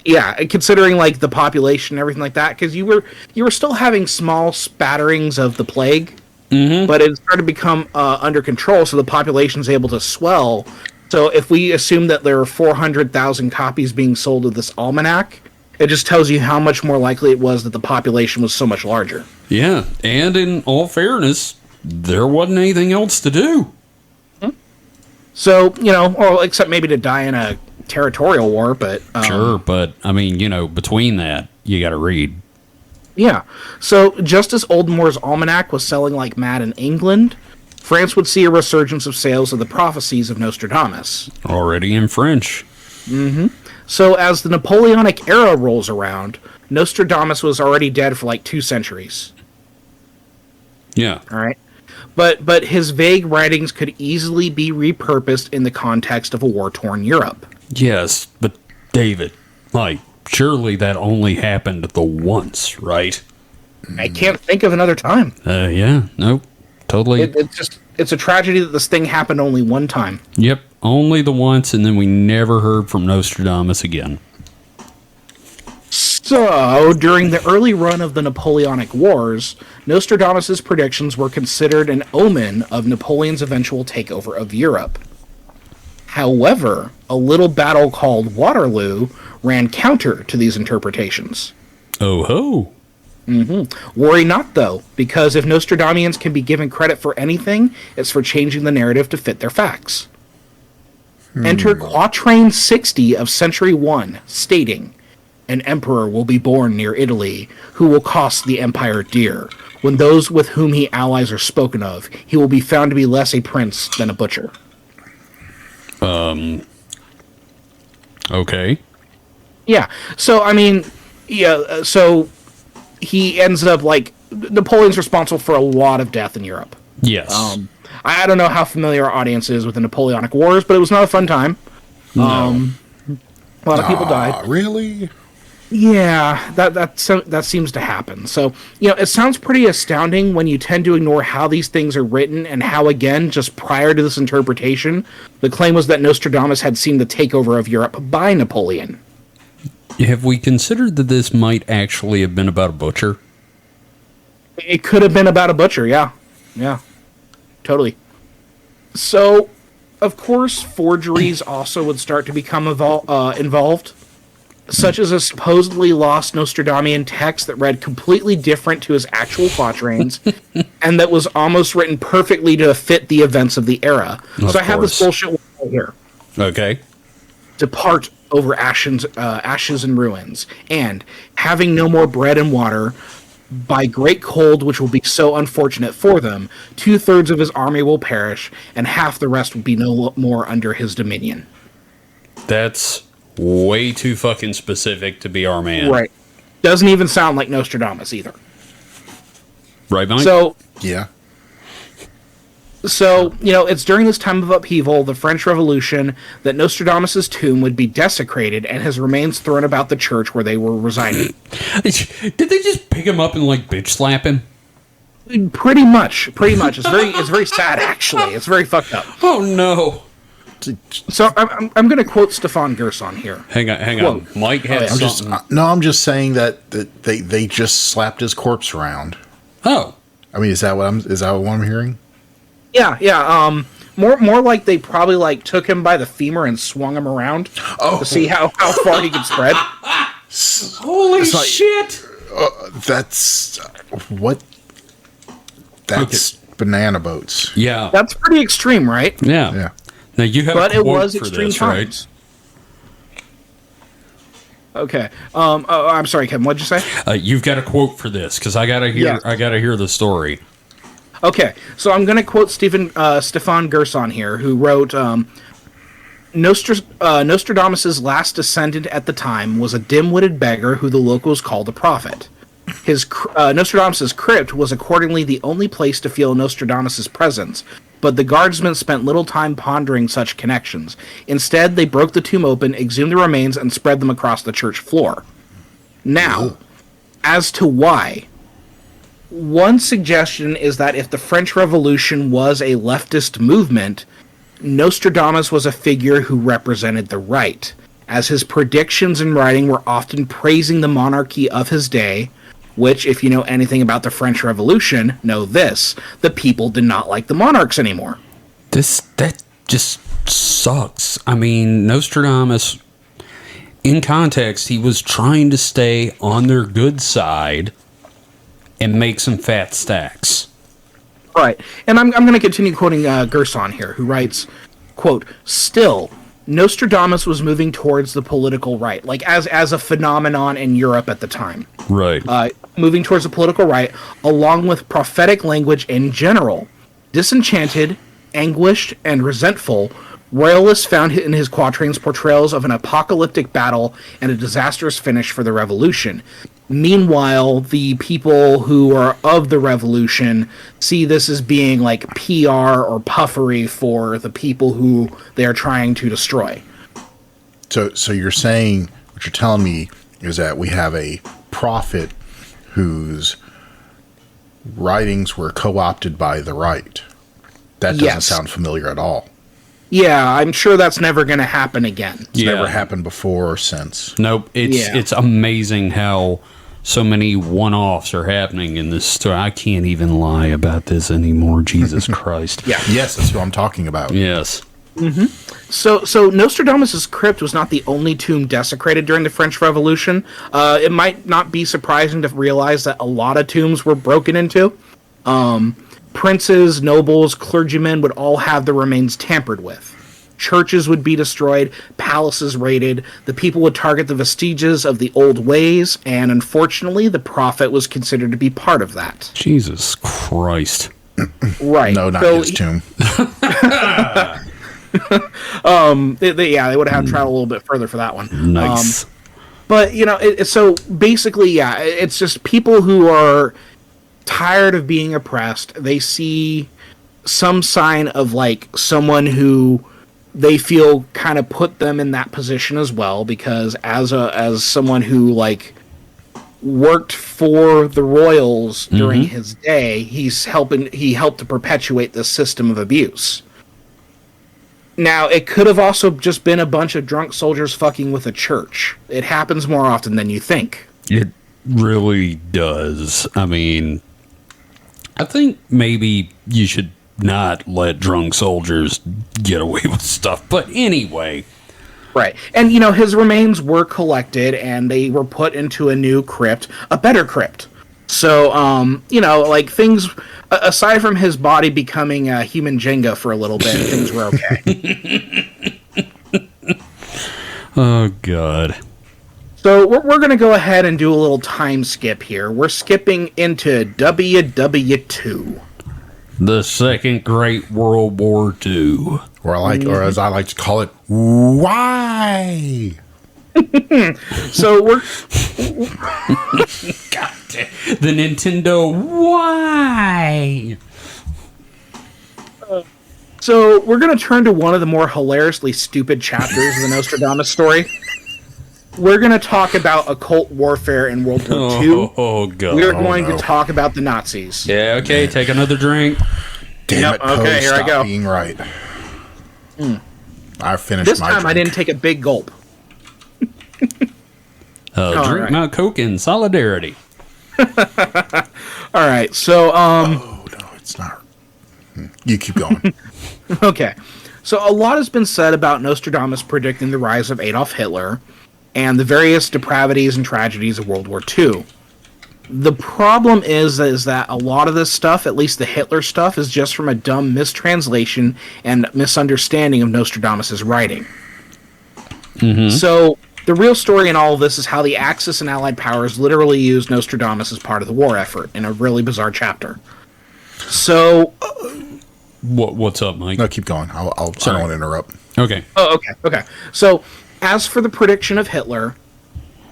Yeah, considering like the population and everything like that, because you were still having small spatterings of the plague, but it started to become under control, so the population's able to swell So if we assume that there are 400,000 copies being sold of this almanac, it just tells you how much more likely it was that the population was so much larger. Yeah, and in all fairness, there wasn't anything else to do. So, or except maybe to die in a territorial war, but... Sure, but, I mean, between that, you gotta read. Yeah. So, just as Oldmore's almanac was selling like mad in England, France would see a resurgence of sales of the prophecies of Nostradamus. Already in French. So, as the Napoleonic era rolls around, Nostradamus was already dead for like 2 centuries. Yeah. All right. But his vague writings could easily be repurposed in the context of a war-torn Europe. Yes, but David, surely that only happened the once, right? I can't think of another time. Yeah, nope, totally. It's a tragedy that this thing happened only one time. Yep, only the once, and then we never heard from Nostradamus again. So, during the early run of the Napoleonic Wars, Nostradamus' predictions were considered an omen of Napoleon's eventual takeover of Europe. However, a little battle called Waterloo ran counter to these interpretations. Oh ho! Worry not, though, because if Nostradamians can be given credit for anything, it's for changing the narrative to fit their facts. Enter Quatrain 60 of Century 1, stating, "An emperor will be born near Italy, who will cost the empire dear. When those with whom he allies are spoken of, he will be found to be less a prince than a butcher." Okay. Yeah, so, so he ends up, Napoleon's responsible for a lot of death in Europe. Yes. I don't know how familiar our audience is with the Napoleonic Wars, but it was not a fun time. No. A lot of people died. Really? Yeah, that seems to happen. So, it sounds pretty astounding when you tend to ignore how these things are written and how, again, just prior to this interpretation, the claim was that Nostradamus had seen the takeover of Europe by Napoleon. Have we considered that this might actually have been about a butcher? It could have been about a butcher, yeah. Yeah, totally. So, of course, forgeries also would start to become involved, such as a supposedly lost Nostradamian text that read completely different to his actual quatrains, and that was almost written perfectly to fit the events of the era. Of I have this course. bullshit right here. Okay. Depart over ashes and ruins, and, having no more bread and water, by great cold which will be so unfortunate for them, 2/3 of his army will perish, and half the rest will be no more under his dominion. That's way too fucking specific to be our man. Right. Doesn't even sound like Nostradamus either. Right, Mike? So, Yeah. it's during this time of upheaval, the French Revolution, that Nostradamus' tomb would be desecrated and his remains thrown about the church where they were residing. Did they just pick him up and, bitch slap him? Pretty much. It's very sad, actually. It's very fucked up. Oh, no. So I'm going to quote Stefan Gerson here. Hang on. Mike had something. I'm just saying that they just slapped his corpse around. Oh. I mean, is that what I'm hearing? Yeah. More like they probably took him by the femur and swung him around to see how far he could spread. Holy shit! That's what. That's banana boats. Yeah. That's pretty extreme, right? Yeah. Yeah. Now you have But a it quote was for extreme this, times. Right? Okay. I'm sorry, Kevin. What'd you say? You've got a quote for this because I gotta hear. Yeah. I gotta hear the story. Okay, so I'm going to quote Stefan Gerson here, who wrote, Nostradamus' last descendant at the time was a dim-witted beggar who the locals called a prophet. Nostradamus' crypt was accordingly the only place to feel Nostradamus' presence, but the guardsmen spent little time pondering such connections. Instead, they broke the tomb open, exhumed the remains, and spread them across the church floor. Now, as to why... One suggestion is that if the French Revolution was a leftist movement, Nostradamus was a figure who represented the right, as his predictions and writing were often praising the monarchy of his day, which, if you know anything about the French Revolution, know this: the people did not like the monarchs anymore. That just sucks. I mean, Nostradamus, in context, he was trying to stay on their good side and make some fat stacks. Right. And I'm going to continue quoting Gerson here, who writes, quote, "Still, Nostradamus was moving towards the political right, like as a phenomenon in Europe at the time. Right. Moving towards the political right, along with prophetic language in general. Disenchanted, anguished, and resentful, royalists found in his quatrains portrayals of an apocalyptic battle and a disastrous finish for the revolution. Meanwhile, the people who are of the revolution see this as being like PR or puffery for the people who they are trying to destroy." So you're saying, what you're telling me is that we have a prophet whose writings were co-opted by the right. That doesn't Yes. sound familiar at all. Yeah, I'm sure that's never going to happen again. It's never happened before or since. Nope. It's amazing how so many one-offs are happening in this story. I can't even lie about this anymore. Jesus Christ. Yeah. Yes, that's what I'm talking about. Yes. So Nostradamus' crypt was not the only tomb desecrated during the French Revolution. It might not be surprising to realize that a lot of tombs were broken into. Princes, nobles, clergymen would all have their remains tampered with. Churches would be destroyed, palaces raided, the people would target the vestiges of the old ways, and unfortunately, the prophet was considered to be part of that. Jesus Christ. Right. No, not So his tomb. they would have traveled a little bit further for that one. Nice. But, so basically, it's just people who are tired of being oppressed. They see some sign of, like, someone who they feel kind of put them in that position as well, because as someone who, like, worked for the royals during his day, he helped to perpetuate this system of abuse. Now, it could have also just been a bunch of drunk soldiers fucking with a church. It happens more often than you think. It really does. I mean, I think maybe you should not let drunk soldiers get away with stuff. But anyway. Right. And, his remains were collected and they were put into a new crypt, a better crypt. So, like things, aside from his body becoming a human Jenga for a little bit, things were okay. Oh, God. So we're going to go ahead and do a little time skip here. We're skipping into WW2. The Second Great World War II. Or as I like to call it, why? So we're... God damn. The Nintendo why? So we're going to turn to one of the more hilariously stupid chapters of the Nostradamus story. We're going to talk about occult warfare in World War II. Oh, God. We're going to talk about the Nazis. Yeah, okay, take another drink. Damn it, Poe, okay, here I stop go. being right. I finished This my time drink. I didn't take a big gulp. Drink right. my Coke in solidarity. All right, so, Oh, no, it's not. You keep going. okay. So a lot has been said about Nostradamus predicting the rise of Adolf Hitler and the various depravities and tragedies of World War II. The problem is that a lot of this stuff, at least the Hitler stuff, is just from a dumb mistranslation and misunderstanding of Nostradamus' writing. So the real story in all of this is how the Axis and Allied powers literally used Nostradamus as part of the war effort in a really bizarre chapter. So... What's up, Mike? No, keep going. I don't want to interrupt. Okay. Oh, okay. So, as for the prediction of Hitler,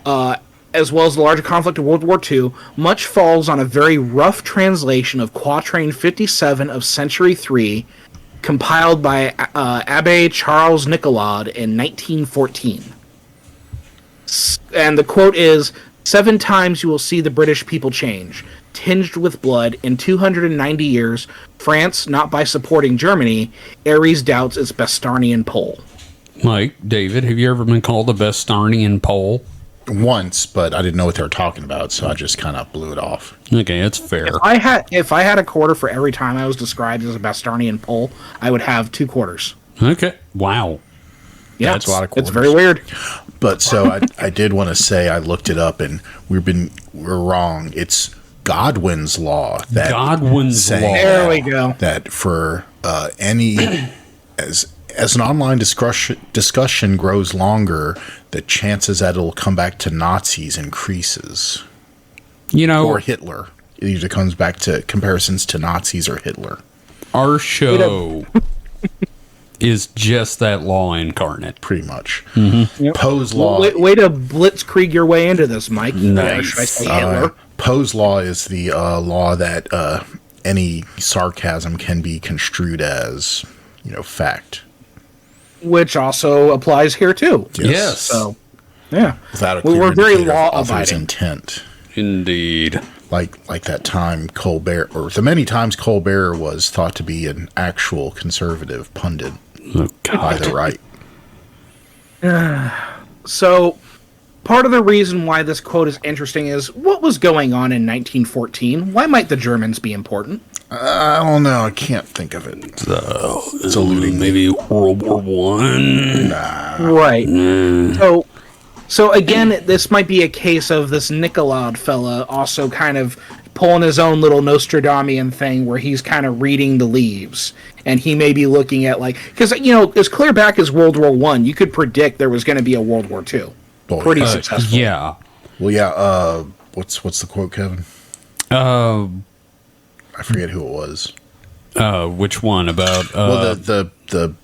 as well as the larger conflict of World War II, much falls on a very rough translation of Quatrain 57 of Century 3, compiled by Abbe Charles Nicollaud in 1914. And the quote is, "7 times you will see the British people change. Tinged with blood, in 290 years, France, not by supporting Germany, Ares doubts its Bastarnian pole." Mike, David, have you ever been called a Bastarnian Pole? Once, but I didn't know what they were talking about, so I just kind of blew it off. Okay, that's fair. If I had a quarter for every time I was described as a Bastarnian pole, I would have 2 quarters. Okay. Wow. Yeah, That's a lot of it's quarters. very weird. But so I did want to say I looked it up and we're wrong. It's Godwin's law. Godwin's saying law. There we go. That for any as an online discussion grows longer, the chances that it'll come back to Nazis increases. Or Hitler. It either comes back to comparisons to Nazis or Hitler. Our show is just that law incarnate. Pretty much. Mm-hmm. Yep. Poe's law. Way to blitzkrieg your way into this, Mike. Nice. Should I say Hitler? Poe's law is the law that any sarcasm can be construed as, fact. Which also applies here too. Yes. So, yeah. Without a We're clear very indicator of author's law-abiding. intent. Indeed. Like that time Colbert, or the many times Colbert was thought to be an actual conservative pundit Oh, by God. the right. So, part of the reason why this quote is interesting is what was going on in 1914? Why might the Germans be important? I don't know. I can't think of it. It's eluding me. Maybe World War One. Right. So again, this might be a case of this Nicolad fella also kind of pulling his own little Nostradamian thing where he's kind of reading the leaves. And he may be looking at because, as clear back as World War One, you could predict there was going to be a World War Two. Boy, Pretty successful. Yeah. Well, yeah. What's the quote, Kevin? I forget who it was. Which one about? Well, the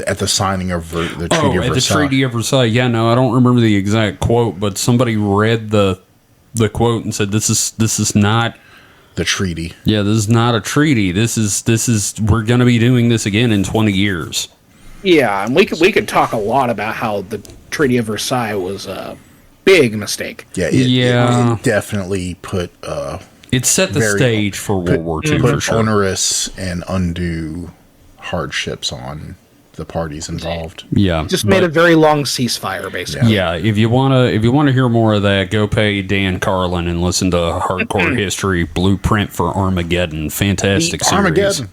at the signing of the Treaty of at the Versailles. Treaty of Versailles. Yeah, no, I don't remember the exact quote, but somebody read the quote and said, "This is not The treaty. Yeah, this is not a treaty. This is we're going to be doing this again in 20 years." Yeah, and we could talk a lot about how the Treaty of Versailles was a big mistake. Yeah, Yeah. it definitely put It set the very- stage for World War II for put sure. onerous and undue hardships on the parties involved. Yeah, Just made but- a very long ceasefire, basically. Yeah, if you wanna hear more of that, go pay Dan Carlin and listen to Hardcore History Blueprint for Armageddon. Fantastic series. Armageddon.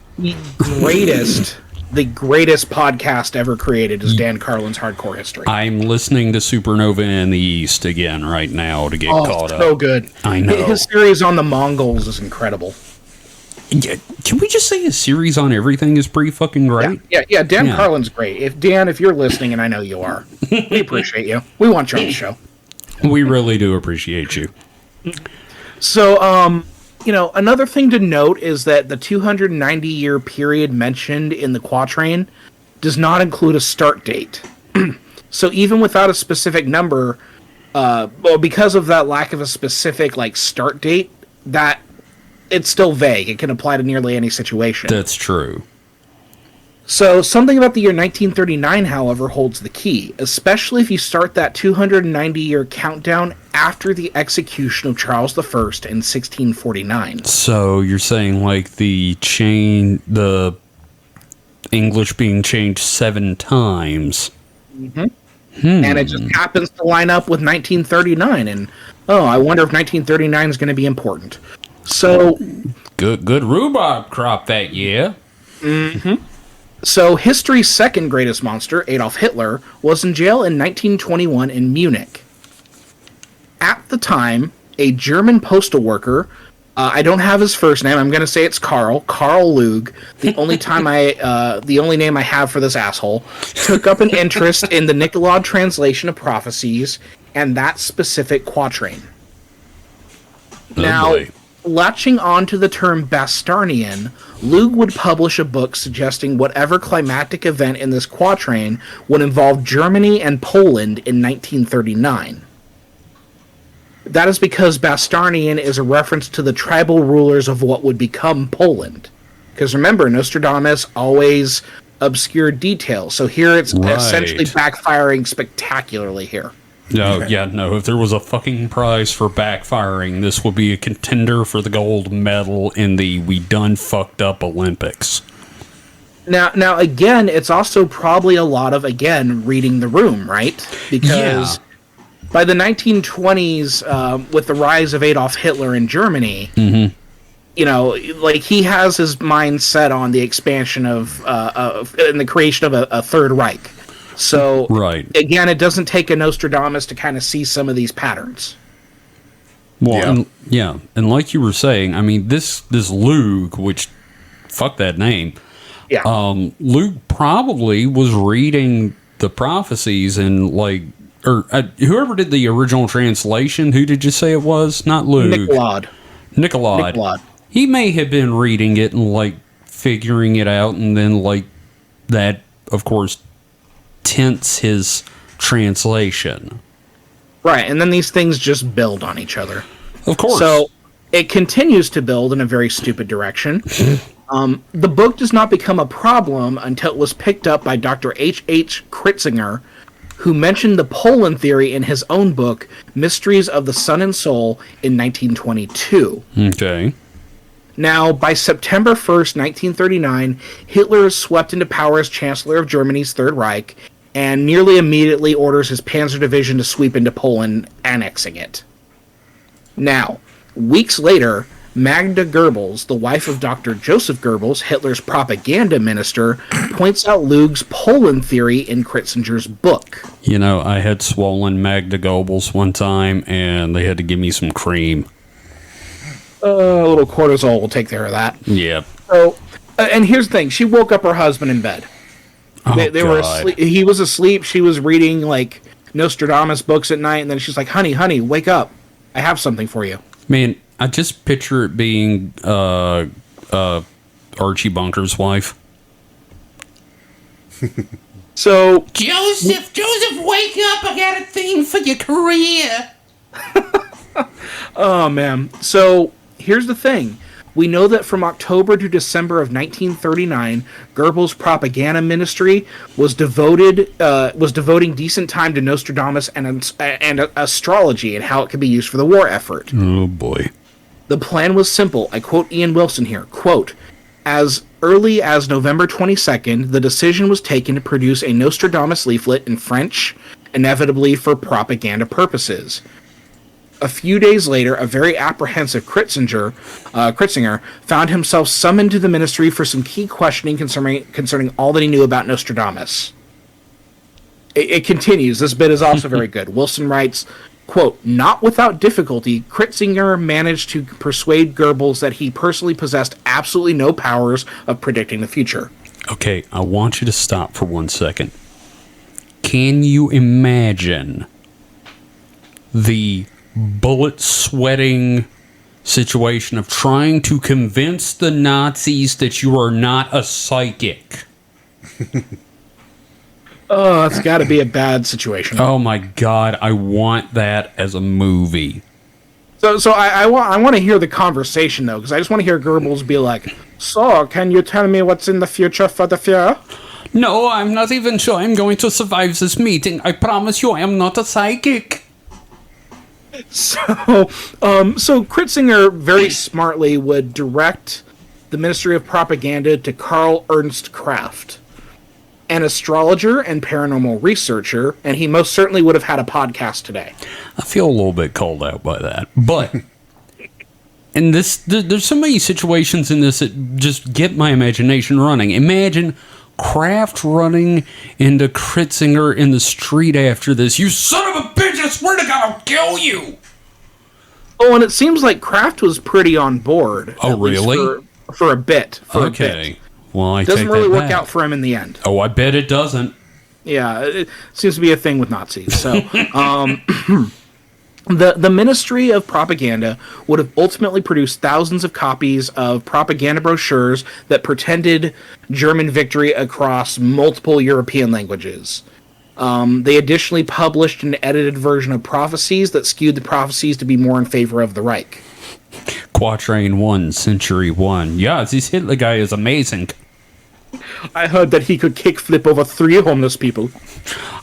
The greatest podcast ever created is Dan Carlin's Hardcore History. I'm listening to Supernova in the East again right now to get caught so up. good. I know. His series on the Mongols is incredible. Yeah, can we just say his series on everything is pretty fucking great? Yeah. Dan Yeah. Carlin's great. If you're listening, and I know you are, we appreciate you. We want you on the show. We really do appreciate you. So, another thing to note is that the 290-year period mentioned in the quatrain does not include a start date. So even without a specific number, because of that lack of a specific start date, that it's still vague. It can apply to nearly any situation. That's true. So something about the year 1939, however, holds the key, especially if you start that 290-year countdown after the execution of Charles I in 1649. So you're saying the English being changed 7 times. And it just happens to line up with 1939, and I wonder if 1939 is going to be important. So Good rhubarb crop that year. So history's second greatest monster, Adolf Hitler, was in jail in 1921 in Munich. At the time, a German postal worker, I don't have his first name, I'm going to say it's Karl Lug, the only name I have for this asshole, took up an interest in the Nicolad translation of prophecies and that specific quatrain. Now, boy. latching on to the term Bastarnian, Lug would publish a book suggesting whatever climactic event in this quatrain would involve Germany and Poland in 1939. That is because Bastarnian is a reference to the tribal rulers of what would become Poland. Because remember, Nostradamus always obscured details, so here it's essentially backfiring spectacularly here. No, yeah, no. If there was a fucking prize for backfiring, this would be a contender for the gold medal in the We Done Fucked Up Olympics. Now, again, it's also probably a lot of, reading the room, right? Because by the 1920s, with the rise of Adolf Hitler in Germany, like he has his mind set on the expansion of and the creation of a Third Reich. So, right. Again, it doesn't take a Nostradamus to kind of see some of these patterns. Well, and like you were saying, I mean, this Luke, which, fuck that name. Yeah. Luke probably was reading the prophecies and whoever did the original translation. Who did you say it was? Not Luke. Nicolad. He may have been reading it and figuring it out, and then that, of course, tints his translation. Right, and then these things just build on each other. Of course. So it continues to build in a very stupid direction. The book does not become a problem until it was picked up by Dr. H. Kritzinger, who mentioned the Poland theory in his own book, Mysteries of the Sun and Soul, in 1922. Okay. Now, by September 1st, 1939, Hitler is swept into power as Chancellor of Germany's Third Reich, and nearly immediately orders his Panzer Division to sweep into Poland, annexing it. Now, weeks later, Magda Goebbels, the wife of Dr. Joseph Goebbels, Hitler's propaganda minister, points out Luke's Poland theory in Kritzinger's book. I had swollen Magda Goebbels one time, and they had to give me some cream. A little cortisol will take care of that. Yep. So, and here's the thing. She woke up her husband in bed. They were asleep. He was asleep. She was reading Nostradamus books at night, and then she's like, honey, wake up. I have something for you. Man, I just picture it being Archie Bunker's wife. So, Joseph, wake up. I got a thing for your career. Oh, man. So, here's the thing. We know that from October to December of 1939, Goebbels' propaganda ministry was devoting decent time to Nostradamus and astrology and how it could be used for the war effort. Oh, boy. The plan was simple. I quote Ian Wilson here, quote, "As early as November 22nd, the decision was taken to produce a Nostradamus leaflet in French, inevitably for propaganda purposes. A few days later, a very apprehensive Kritzinger found himself summoned to the ministry for some key questioning concerning all that he knew about Nostradamus." It continues. This bit is also very good. Wilson writes, quote, "Not without difficulty, Kritzinger managed to persuade Goebbels that he personally possessed absolutely no powers of predicting the future." Okay, I want you to stop for 1 second. Can you imagine the bullet-sweating situation of trying to convince the Nazis that you are not a psychic? Oh, that's got to be a bad situation. Oh my God, I want that as a movie. So I want to hear the conversation, though, because I just want to hear Goebbels be like, "So, can you tell me what's in the future for the fear?" No, I'm not even sure I'm going to survive this meeting. I promise you I am not a psychic. So Kritzinger very smartly would direct the Ministry of Propaganda to Karl Ernst Kraft, an astrologer and paranormal researcher, and he most certainly would have had a podcast today. I feel a little bit called out by that, but and there's so many situations in this that just get my imagination running. Imagine Kraft running into Kritzinger in the street after this. "You son of a bitch, I swear to God, I'll kill you." Oh, and it seems like Kraft was pretty on board. Oh, really? For a bit. Okay. Well, I doesn't take really that work back. out for him in the end. Oh, I bet it doesn't. Yeah, it seems to be a thing with Nazis. So, the Ministry of Propaganda would have ultimately produced thousands of copies of propaganda brochures that pretended German victory across multiple European languages. They additionally published an edited version of prophecies that skewed the prophecies to be more in favor of the Reich. Quatrain 1, Century 1. Yeah, this Hitler guy is amazing. I heard that he could kickflip over 3 homeless people.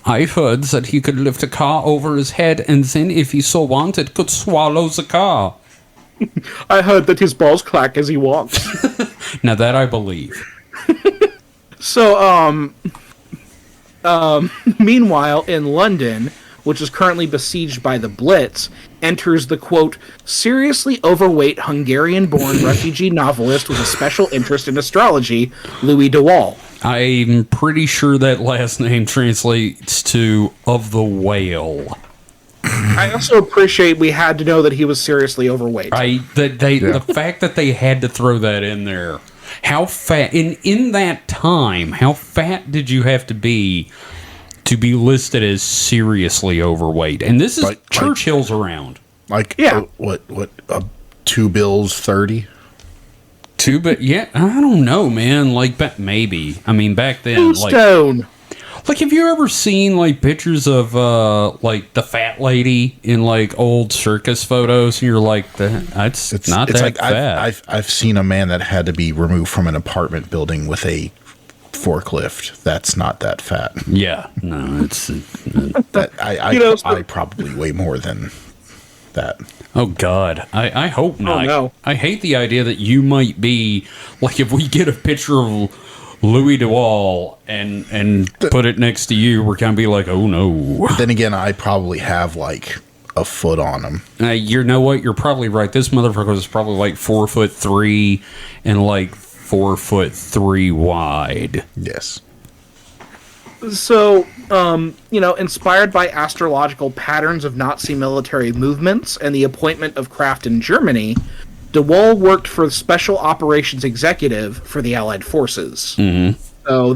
I heard that he could lift a car over his head and then, if he so wanted, could swallow the car. I heard that his balls clack as he walks. Now that I believe. So, meanwhile, in London, which is currently besieged by the Blitz, enters the, quote, seriously overweight Hungarian-born refugee novelist with a special interest in astrology, Louis de Wall. I'm pretty sure that last name translates to of the whale. I also appreciate we had to know that he was seriously overweight. The fact that they had to throw that in there. How fat in that time? How fat did you have to be listed as seriously overweight? And this is Churchill's around. What? 2 bills 30. But yeah, I don't know, man. Maybe. I mean, back then, Tombstone. Have you ever seen pictures of the fat lady in old circus photos? And you're like, it's not that fat. I've seen a man that had to be removed from an apartment building with a forklift. That's not that fat. Yeah, no, it's I probably weigh more than that. Oh God, I hope not. Oh, no. I hate the idea that you might be if we get a picture of Louis de Wall and put it next to you, we're gonna be like, oh no. Then again, I probably have a foot on him. You know what? You're probably right. This motherfucker is probably 4'3" and 4'3" wide. Yes. So, inspired by astrological patterns of Nazi military movements and the appointment of Kraft in Germany, de Wall worked for the Special Operations Executive for the Allied Forces. Mm-hmm. So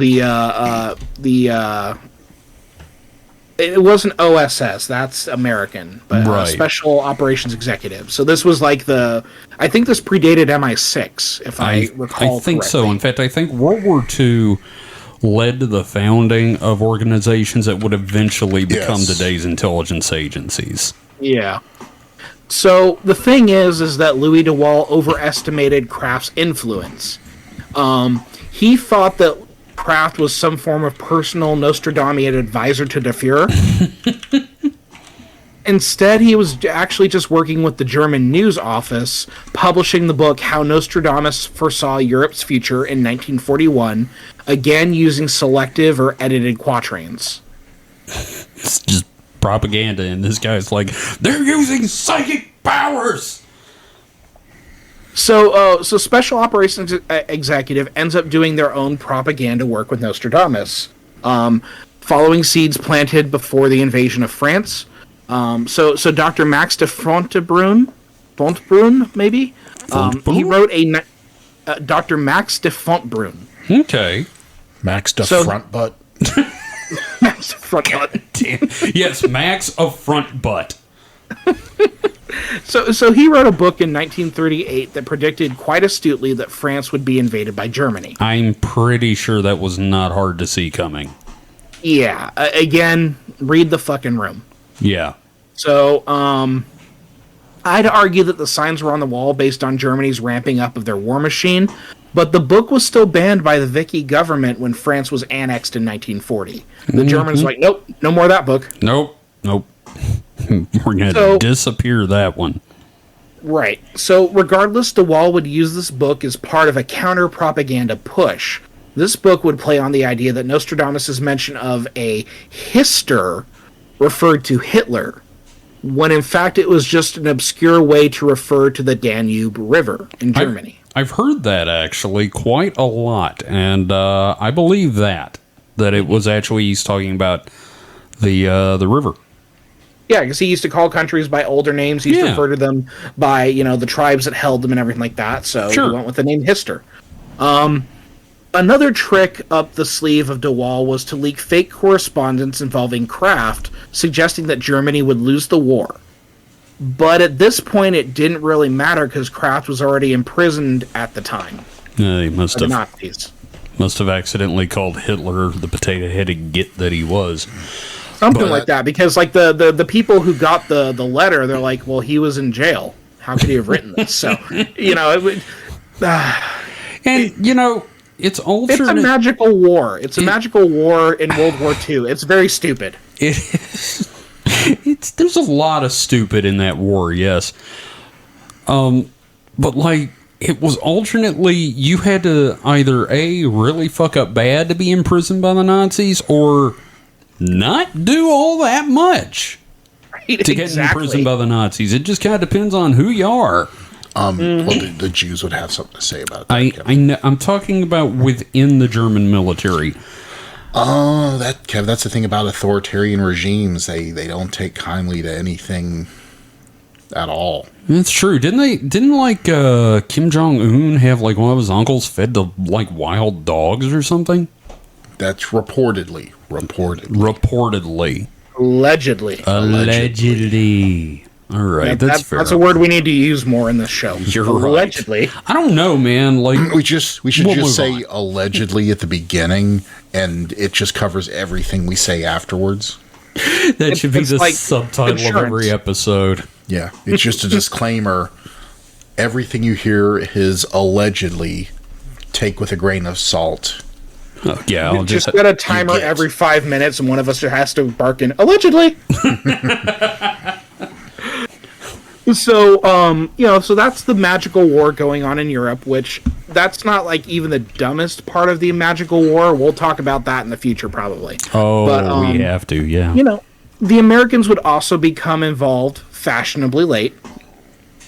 it wasn't OSS, that's American, but right. Special Operations Executive. So this was I think this predated MI6, if I recall. I think correctly. so. In fact, I think World War II led to the founding of organizations that would eventually become today's intelligence agencies. Yeah. So the thing is that Louis de Wall overestimated Kraft's influence. He thought that Kraft was some form of personal Nostradamus advisor to the Fuhrer. Instead, he was actually just working with the German news office, publishing the book How Nostradamus Foresaw Europe's Future in 1941, again using selective or edited quatrains. It's just propaganda, and this guy's like, they're using psychic powers. So Special Operations Executive ends up doing their own propaganda work with Nostradamus, following seeds planted before the invasion of France. So Dr. Max de Fontbrunn, maybe? He wrote Dr. Max de Fontbrunn. Okay. Max de Front Butt. Max front butt. Yes, Max of Front Butt. So he wrote a book in 1938 that predicted quite astutely that France would be invaded by Germany. I'm pretty sure that was not hard to see coming. Yeah. Again, read the fucking room. Yeah. So, I'd argue that the signs were on the wall based on Germany's ramping up of their war machine, but the book was still banned by the Vichy government when France was annexed in 1940. The Germans were like, nope, no more of that book. Nope. We're going to disappear that one. Right. So, regardless, de Wall would use this book as part of a counter-propaganda push. This book would play on the idea that Nostradamus' mention of a hister referred to Hitler, when in fact it was just an obscure way to refer to the Danube River in Germany. I've heard that actually quite a lot, and I believe that it was actually he's talking about the river. Yeah, because he used to call countries by older names. He used to refer to them by the tribes that held them and everything like that. So he went with the name Hister. Another trick up the sleeve of de Wall was to leak fake correspondence involving Kraft, suggesting that Germany would lose the war. But at this point, it didn't really matter because Kraft was already imprisoned at the time. He must have Nazis. Must have accidentally called Hitler the potato-headed git that he was. Something like that, because the people who got the letter, they're like, well, he was in jail. How could he have written this? So, it would... It's alternate. It's a magical war. It's a magical war in World War II. It's very stupid. There's a lot of stupid in that war, yes. But it was alternately you had to either A, really fuck up bad to be imprisoned by the Nazis, or not do all that much. Right, to get in prison by the Nazis. It just kind of depends on who you are. Well, the Jews would have something to say about that. I know, I'm talking about within the German military. Oh, Kev, that's the thing about authoritarian regimes. They don't take kindly to anything at all. That's true. Didn't like Kim Jong Un have like one of his uncles fed to like wild dogs or something? That's reportedly. Allegedly. All right, that's fair. That's a word we need to use more in this show. You're allegedly. Right. I don't know, man. Like we should just say allegedly at the beginning, and it just covers everything we say afterwards. That should be the subtitle of every episode. Yeah, it's just a disclaimer. Everything you hear is allegedly. Take with a grain of salt. Oh, yeah, I'll just set a timer every 5 minutes, and one of us has to bark in allegedly. So, so that's the magical war going on in Europe, which that's not like even the dumbest part of the magical war. We'll talk about that in the future, probably. Oh, but, we have to, yeah. The Americans would also become involved fashionably late.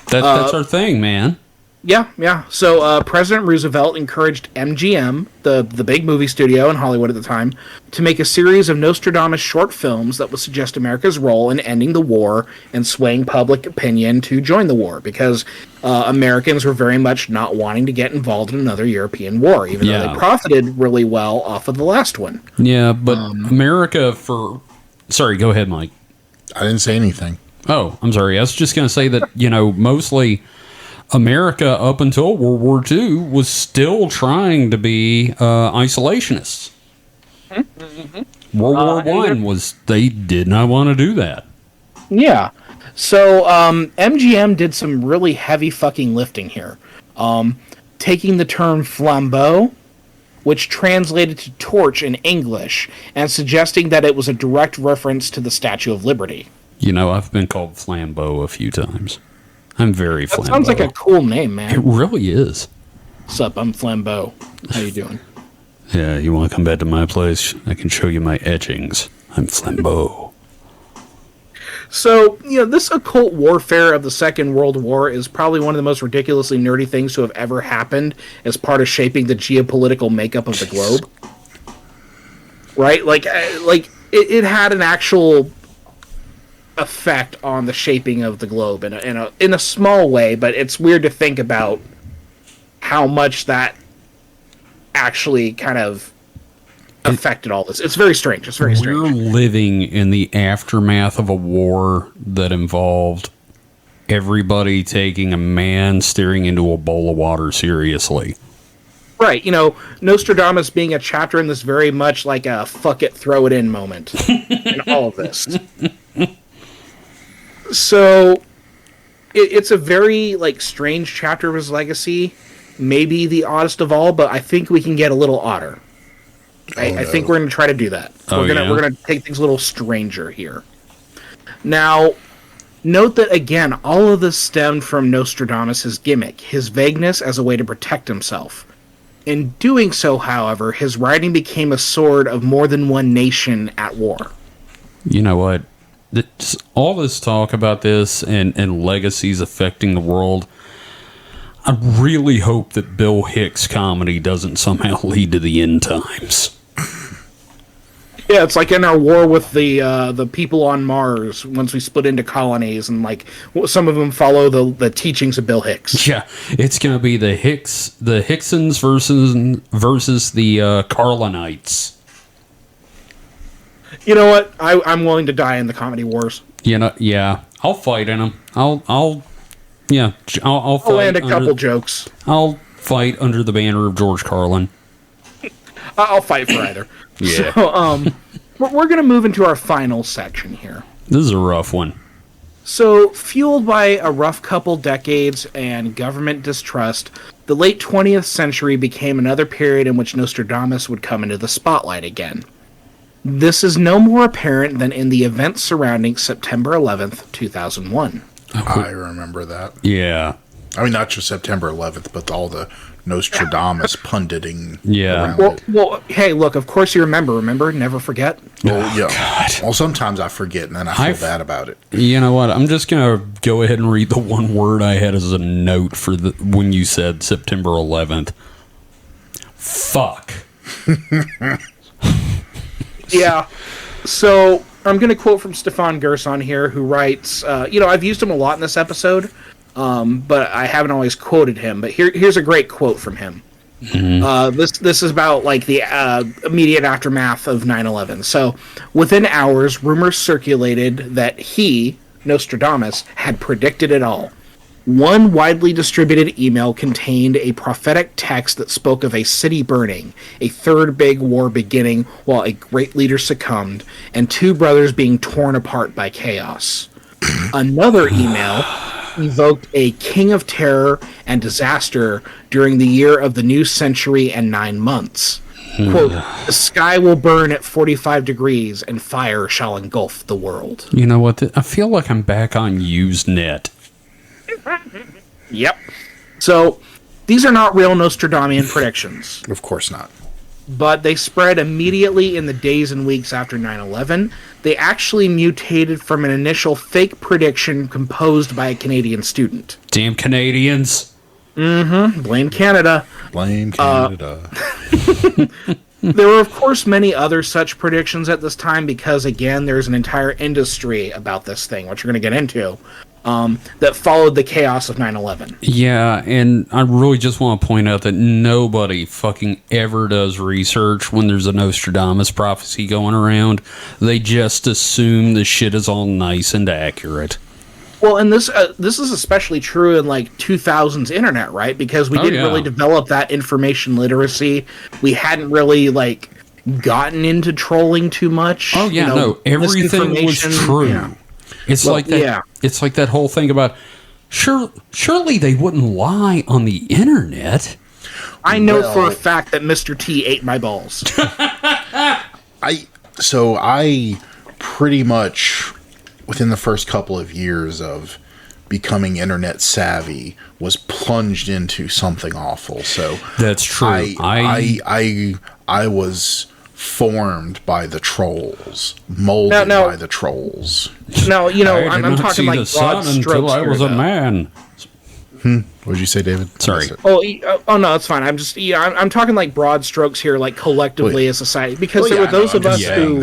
That's our thing, man. Yeah. So President Roosevelt encouraged MGM, the big movie studio in Hollywood at the time, to make a series of Nostradamus short films that would suggest America's role in ending the war and swaying public opinion to join the war, because Americans were very much not wanting to get involved in another European war, even though they profited really well off of the last one. Yeah, but America Sorry, go ahead, Mike. I didn't say anything. Oh, I'm sorry. I was just going to say that, mostly America up until World War II was still trying to be isolationists. Mm-hmm. World War I they did not want to do that. Yeah. So MGM did some really heavy fucking lifting here. Taking the term flambeau, which translated to torch in English, and suggesting that it was a direct reference to the Statue of Liberty. I've been called Flambeau a few times. I'm very Flambeau. That sounds like a cool name, man. It really is. What's up? I'm Flambeau. How you doing? Yeah, you want to come back to my place? I can show you my etchings. I'm Flambeau. So, this occult warfare of the Second World War is probably one of the most ridiculously nerdy things to have ever happened as part of shaping the geopolitical makeup of the globe. Right? It had an actual effect on the shaping of the globe in a small way, but it's weird to think about how much that actually kind of affected all this. It's very strange. We're living in the aftermath of a war that involved everybody taking a man staring into a bowl of water seriously. Right, Nostradamus being a chapter in this very much like a fuck it, throw it in moment in all of this. So, it's a very, strange chapter of his legacy. Maybe the oddest of all, but I think we can get a little odder. I think we're going to try to do that. We're going to take things a little stranger here. Now, note that, again, all of this stemmed from Nostradamus' gimmick, his vagueness as a way to protect himself. In doing so, however, his writing became a sword of more than one nation at war. You know what? All this talk about this and legacies affecting the world, I really hope that Bill Hicks' comedy doesn't somehow lead to the end times. Yeah, it's like in our war with the people on Mars. Once we split into colonies, and some of them follow the teachings of Bill Hicks. Yeah, it's gonna be the Hicksons versus the Carlinites. You know what? I'm willing to die in the comedy wars. Yeah, I'll fight in them. I'll fight. I'll land a couple jokes. I'll fight under the banner of George Carlin. I'll fight for either. Yeah. So, we're going to move into our final section here. This is a rough one. So, fueled by a rough couple decades and government distrust, the late 20th century became another period in which Nostradamus would come into the spotlight again. This is no more apparent than in the events surrounding September 11th, 2001. I remember that. Yeah. I mean, not just September 11th, but all the Nostradamus punditing. Yeah. around it. Well, hey, look, of course you remember, never forget. Well, yeah. Well, sometimes I forget, and then I feel bad about it. You know what? I'm just gonna go ahead and read the one word I had as a note for when you said September 11th. Fuck. Yeah. So I'm going to quote from Stefan Gerson here, who writes, I've used him a lot in this episode, but I haven't always quoted him. But here's a great quote from him. Mm-hmm. This is about like the immediate aftermath of 9/11. So within hours, rumors circulated that he, Nostradamus, had predicted it all. One widely distributed email contained a prophetic text that spoke of a city burning, a third big war beginning while a great leader succumbed, and two brothers being torn apart by chaos. Another email evoked a king of terror and disaster during the year of the new century and 9 months. Quote, the sky will burn at 45 degrees and fire shall engulf the world. You know what? I feel like I'm back on Usenet. Yep. So, these are not real Nostradamian predictions, Of course not. but they spread immediately in the days and weeks after 9/11. They actually mutated from an initial fake prediction composed by a Canadian student. Damn Canadians. Blame Canada. Blame Canada. There were, of course, many other such predictions at this time because, again, there's an entire industry about this thing, which we're going to get into, that followed the chaos of 9/11. Yeah, and I really just want to point out that nobody fucking ever does research when there's a Nostradamus prophecy going around. They just assume the shit is all nice and accurate. Well, and this is especially true in like 2000s internet, right? Because we didn't really develop that information literacy. We hadn't really like gotten into trolling too much. Oh yeah, no, everything was true. Yeah. It's like that. Yeah. It's like that whole thing about surely they wouldn't lie on the internet. I know for a fact that Mr. T ate my balls. I pretty much, within the first couple of years of becoming internet savvy, was plunged into something awful. So that's true. I was formed by the trolls, molded by the trolls. No, I'm talking like broad strokes until I was a man. What did you say, David? Sorry. Oh no, it's fine. I'm talking like broad strokes here, like collectively as society, because there were those of us who.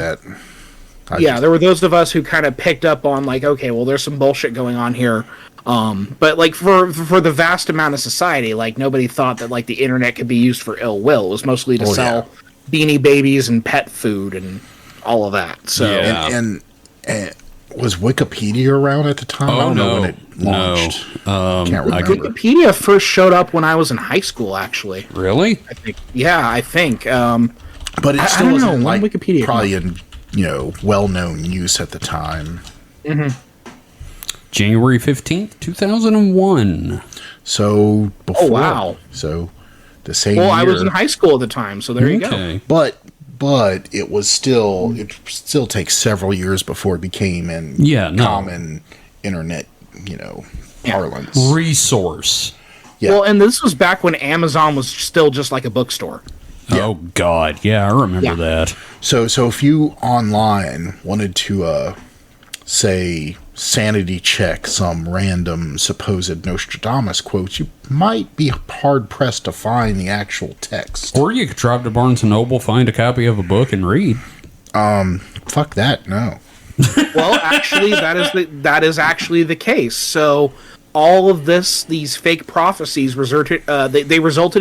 There were those of us who kind of picked up on like, okay, well, there's some bullshit going on here. But like for the vast amount of society, like nobody thought that like the internet could be used for ill will. It was mostly to sell Beanie Babies and pet food and all of that. So and was Wikipedia around at the time? I don't know when it launched. Can't remember. Wikipedia first showed up when I was in high school, actually. Really? I think. But it still wasn't like Wikipedia probably in well-known use at the time. Mm-hmm. January 15th, 2001. So before. Oh wow! So the same year. Well, I was in high school at the time, so there you go. But it was still. It still takes several years before it became common internet, parlance resource. Yeah. Well, and this was back when Amazon was still just like a bookstore. Yeah. Oh God, yeah, I remember that. So if you online wanted to say sanity check some random supposed Nostradamus quotes, you might be hard pressed to find the actual text. Or you could drive to Barnes and Noble, find a copy of a book, and read. Fuck that, no. Well, actually, that is actually the case. So all of these fake prophecies resulted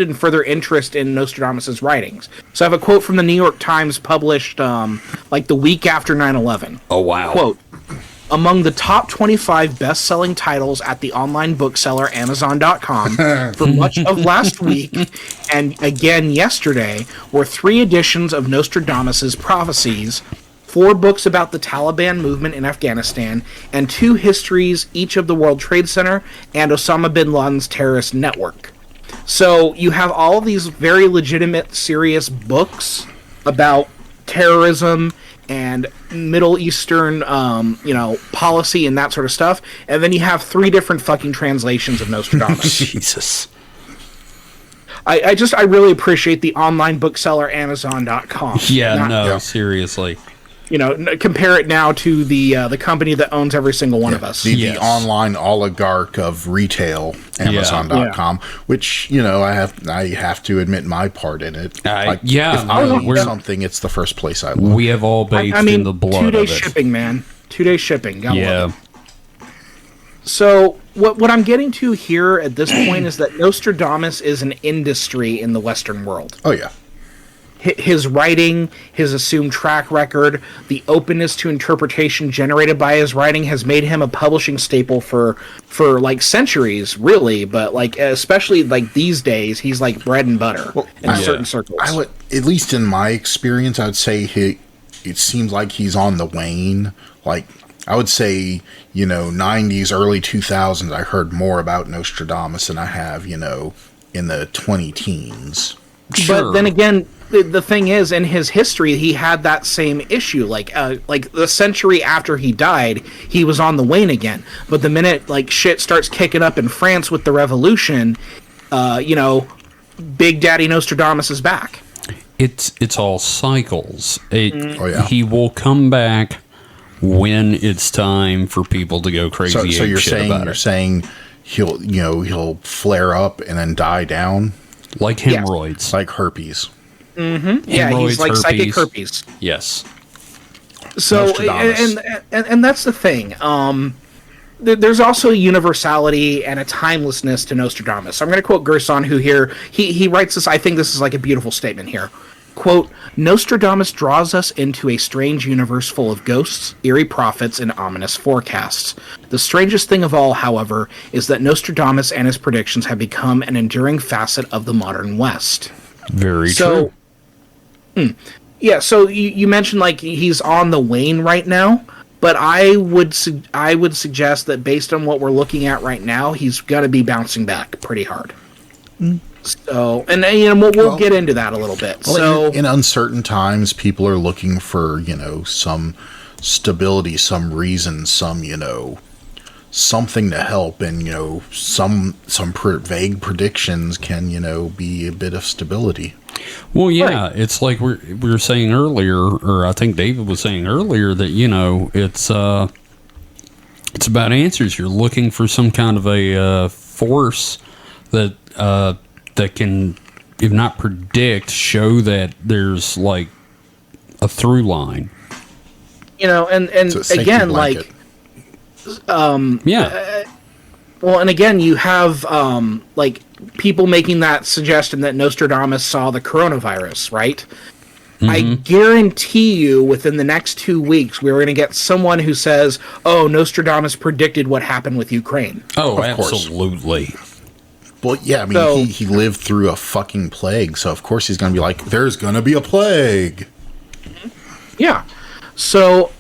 in further interest in Nostradamus' writings. So I have a quote from the New York Times published like the week after 9/11. Oh, wow. Quote, among the top 25 best-selling titles at the online bookseller Amazon.com for much of last week and again yesterday were 3 editions of Nostradamus' prophecies, 4 books about the Taliban movement in Afghanistan, and 2 histories, each of the World Trade Center and Osama bin Laden's terrorist network. So you have all of these very legitimate, serious books about terrorism and Middle Eastern, policy and that sort of stuff, and then you have 3 different fucking translations of Nostradamus. Jesus. I really appreciate the online bookseller Amazon.com. Yeah, seriously. Compare it now to the company that owns every single one of us. The online oligarch of retail, Amazon.com, which I have to admit my part in it. If I need something, it's the first place I look. We have all bathed in the blood 2 day of it. shipping, man. 2 day shipping. Gotta love it. So what I'm getting to here at this point is that Nostradamus is an industry in the Western world. Oh yeah. His writing, his assumed track record, the openness to interpretation generated by his writing has made him a publishing staple for like centuries, really. But like especially like these days, he's like bread and butter in certain circles. I would, at least in my experience, I would say it seems like he's on the wane. Like I would say, 90s, early 2000s, I heard more about Nostradamus than I have, in the 20 teens. Sure. But then again, the thing is, in his history, he had that same issue. Like the century after he died, he was on the wane again. But the minute like shit starts kicking up in France with the revolution, Big Daddy Nostradamus is back. It's all cycles. He will come back when it's time for people to go crazy. So you're saying he'll flare up and then die down, like hemorrhoids, like herpes. Mm-hmm. Yeah, he's like psychic herpes. Yes. So and that's the thing. There's also a universality and a timelessness to Nostradamus. I'm going to quote Gerson, who here he writes this. I think this is like a beautiful statement here. Quote, Nostradamus draws us into a strange universe full of ghosts, eerie prophets, and ominous forecasts. The strangest thing of all, however, is that Nostradamus and his predictions have become an enduring facet of the modern West. Very true. Yeah, so you mentioned like he's on the wane right now, but I would suggest that based on what we're looking at right now, he's going to be bouncing back pretty hard. So, and we'll get into that a little bit. Well, so, in uncertain times, people are looking for some stability, some reason, something to help, and some vague predictions can be a bit of stability. Well, yeah, right. It's like we were saying earlier, or I think David was saying earlier that it's about answers. You're looking for some kind of a force that can, if not predict, show that there's like a through line. And again, like, well, and again, you have like people making that suggestion that Nostradamus saw the coronavirus, right? Mm-hmm. I guarantee you within the next 2 weeks, we're going to get someone who says, oh, Nostradamus predicted what happened with Ukraine. Oh, absolutely. Well, yeah, I mean, he lived through a fucking plague, so of course he's going to be like, there's going to be a plague. Yeah. So,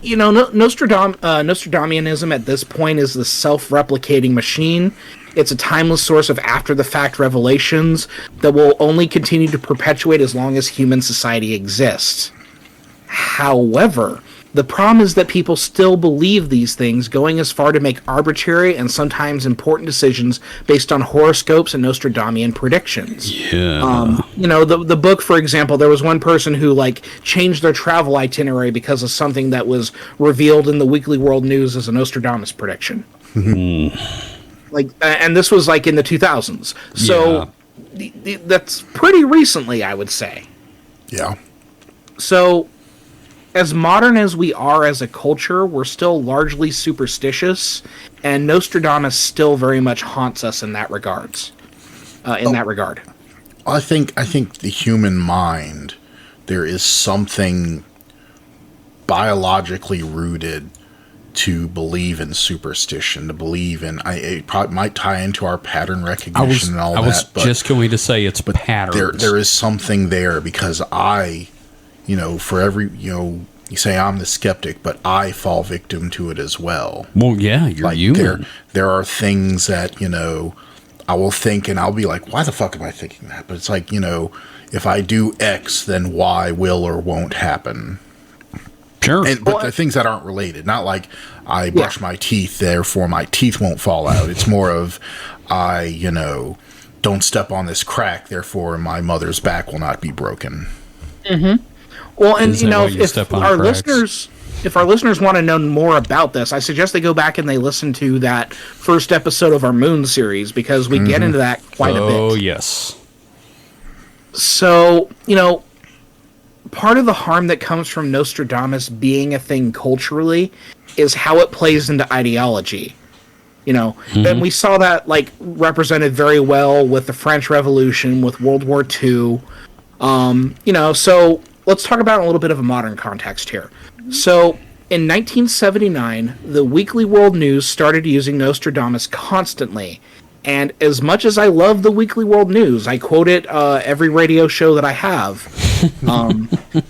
Nostradamianism at this point is the self-replicating machine. It's a timeless source of after-the-fact revelations that will only continue to perpetuate as long as human society exists. However, the problem is that people still believe these things, going as far to make arbitrary and sometimes important decisions based on horoscopes and Nostradamian predictions. Yeah. The book, for example, there was one person who changed their travel itinerary because of something that was revealed in the Weekly World News as a Nostradamus prediction. And this was in the 2000s. So that's pretty recently, I would say. Yeah. So, as modern as we are as a culture, we're still largely superstitious, and Nostradamus still very much haunts us in that regards. That regard, I think the human mind, there is something biologically rooted to believe in superstition, to believe in. It probably might tie into our pattern recognition and all that. I was just going to say it's patterns. There is something there because for every, you say I'm the skeptic, but I fall victim to it as well. Well, yeah, you're human. There are things that, I will think and I'll be like, why the fuck am I thinking that? But it's like, if I do X, then Y will or won't happen. Sure. But the things that aren't related, not like I brush my teeth, therefore my teeth won't fall out. It's more of I, don't step on this crack, therefore my mother's back will not be broken. Well, and Is you that know, why you if step on our cracks? listeners want to know more about this, I suggest they go back and they listen to that first episode of our Moon series, because we get into that quite a bit. Oh, yes. So, you know, part of the harm that comes from Nostradamus being a thing culturally is how it plays into ideology. You know, and we saw that, like, represented very well with the French Revolution, with World War II. You know, so let's talk about a little bit of a modern context here. So, in 1979, the Weekly World News started using Nostradamus constantly. And as much as I love the Weekly World News, I quote it every radio show that I have,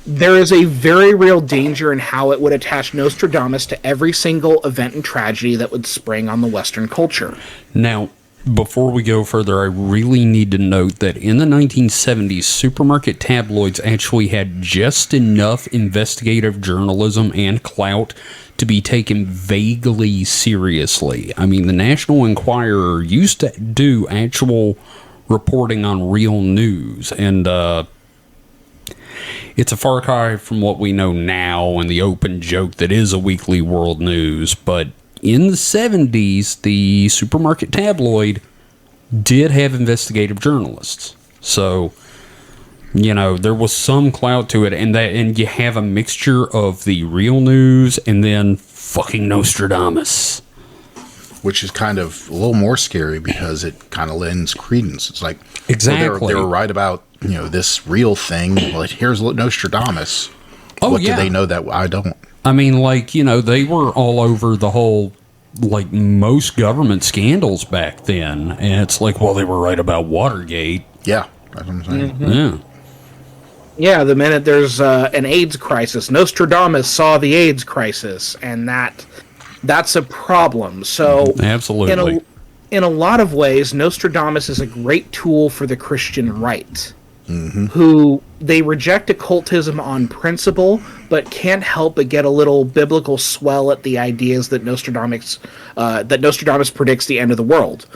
there is a very real danger in how it would attach Nostradamus to every single event and tragedy that would spring on the Western culture. Now, before we go further, I really need to note that in the 1970s, supermarket tabloids actually had just enough investigative journalism and clout to be taken vaguely seriously. I mean, the National Enquirer used to do actual reporting on real news, and it's a far cry from what we know now and the open joke that is a Weekly World News, but in the 70s, the supermarket tabloid did have investigative journalists. So, you know, there was some clout to it, and you have a mixture of the real news and then fucking Nostradamus. Which is kind of a little more scary because it kind of lends credence. It's like, Exactly. well, they were right about, you know, this real thing. Well, here's Nostradamus. Oh, what yeah. do they know that I don't? I mean, like, you know, they were all over the whole, like, most government scandals back then. And it's like, well, they were right about Watergate. Yeah, that's what I'm saying. Yeah. Yeah, the minute there's an AIDS crisis, Nostradamus saw the AIDS crisis, and that's a problem. So, Absolutely. in a lot of ways, Nostradamus is a great tool for the Christian right, who they reject occultism on principle, but can't help but get a little biblical swell at the ideas that Nostradamus predicts the end of the world,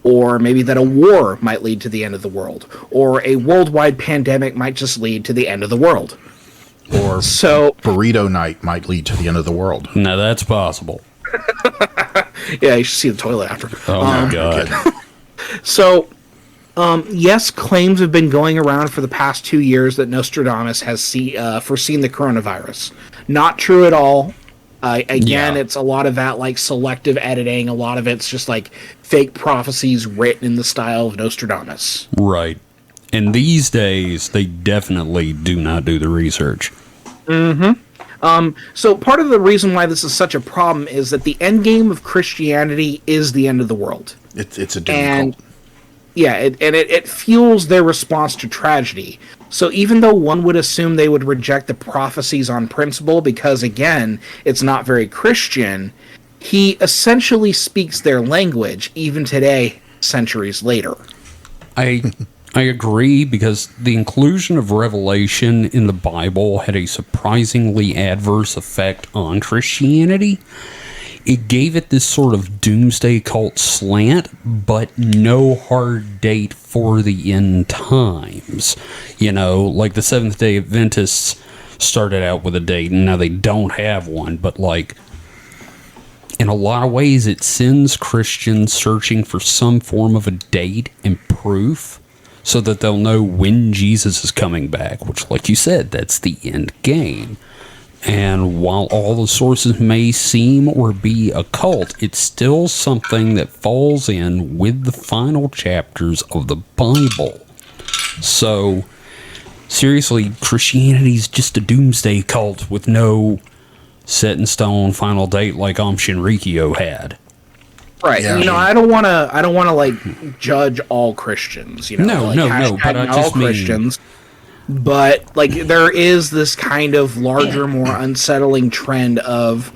or maybe that a war might lead to the end of the world, or a worldwide pandemic might just lead to the end of the world. Or So, burrito night might lead to the end of the world. Now, that's possible. yeah, you should see the toilet after. Oh, my God. So, yes, claims have been going around for the past 2 years that Nostradamus has foreseen the coronavirus. Not true at all. Again, Yeah. it's a lot of that, like, selective editing. A lot of it's just, like, fake prophecies written in the style of Nostradamus. Right. And these days, they definitely do not do the research. So part of the reason why this is such a problem is that the end game of Christianity is the end of the world. It's a doom And cult. yeah, it fuels their response to tragedy. So even though one would assume they would reject the prophecies on principle because, again, it's not very Christian, he essentially speaks their language even today, centuries later. I agree, because the inclusion of Revelation in the Bible had a surprisingly adverse effect on Christianity. It gave it this sort of doomsday cult slant, but no hard date for the end times. You know, like the Seventh-day Adventists started out with a date, and now they don't have one, but like, in a lot of ways, it sends Christians searching for some form of a date and proof so that they'll know when Jesus is coming back, which, like you said, that's the end game. And while all the sources may seem or be occult, it's still something that falls in with the final chapters of the Bible. So, seriously, Christianity's just a doomsday cult with no set in stone final date like Shinrikyo had. Right. Yeah. You know, I don't want to like judge all Christians, you know. No, like, but I not just all mean- Christians. But like there is this kind of larger, more unsettling trend of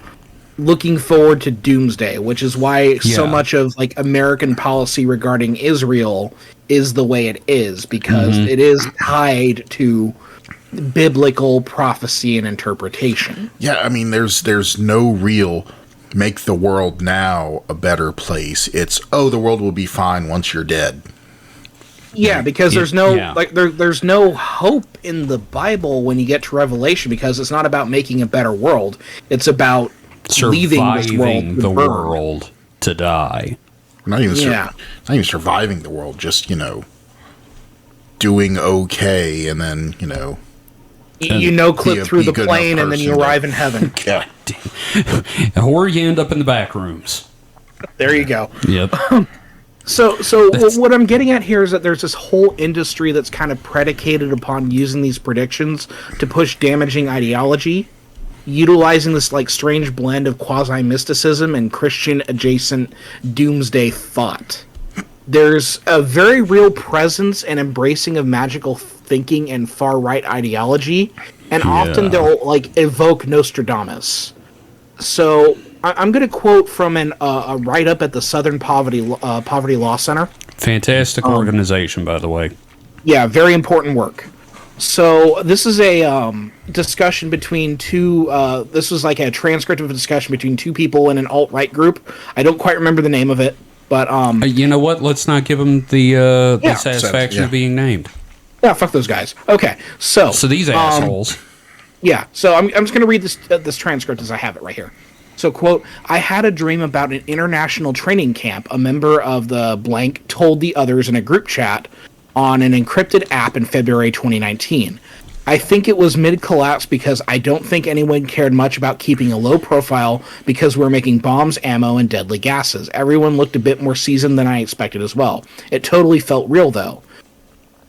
looking forward to doomsday, which is why so Yeah. much of like American policy regarding Israel is the way it is, because it is tied to biblical prophecy and interpretation. Yeah, I mean, there's no real make the world now a better place. It's, oh, the world will be fine once you're dead. Yeah, because there's no Yeah. there's no hope in the Bible when you get to Revelation, because it's not about making a better world. It's about leaving this world surviving to the burn. world to die. Not even, Yeah. not even surviving the world, just, doing okay, and then, Clip be a- through be the a good plane, enough and then you person to- arrive in heaven. yeah. Or you end up in the back rooms. There you go. Yep. So what I'm getting at here is that there's this whole industry that's kind of predicated upon using these predictions to push damaging ideology, utilizing this like strange blend of quasi-mysticism and Christian-adjacent doomsday thought. There's a very real presence and embracing of magical thinking and far-right ideology, and often they'll like evoke Nostradamus. So I'm going to quote from a write-up at the Southern Poverty Law Center. Fantastic organization, by the way. Yeah, very important work. So this is a discussion between two. This was like a transcript of a discussion between two people in an alt-right group. I don't quite remember the name of it, but You know what? Let's not give them the satisfaction yeah. of being named. yeah, fuck those guys. Okay, so So these assholes. yeah, so I'm just going to read this transcript as I have it right here. So, quote, I had a dream about an international training camp. A member of the blank told the others in a group chat on an encrypted app in February 2019. I think it was mid-collapse because I don't think anyone cared much about keeping a low profile because we're making bombs, ammo, and deadly gases. Everyone looked a bit more seasoned than I expected as well. It totally felt real, though.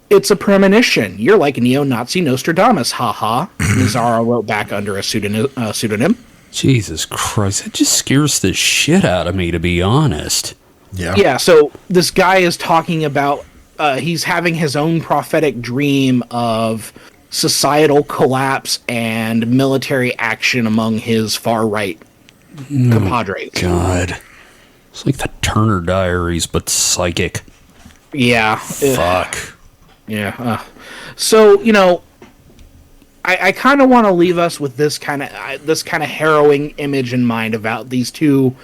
It's a premonition. You're like neo-Nazi Nostradamus, haha. Nazaro wrote back under a pseudonym. Jesus Christ, that just scares the shit out of me, to be honest. Yeah. Yeah, so this guy is talking about, he's having his own prophetic dream of societal collapse and military action among his far-right compadres. God. It's like the Turner Diaries, but psychic. Yeah. Fuck. Yeah. So, I kind of want to leave us with this kind of harrowing image in mind about these two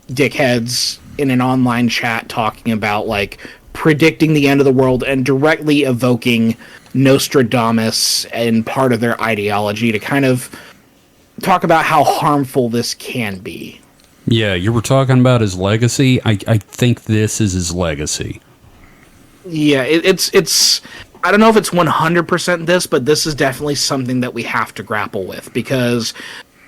dickheads in an online chat talking about like predicting the end of the world and directly evoking Nostradamus and part of their ideology to kind of talk about how harmful this can be. Yeah, you were talking about his legacy. I think this is his legacy. Yeah, it's I don't know if it's 100% this, but this is definitely something that we have to grapple with because,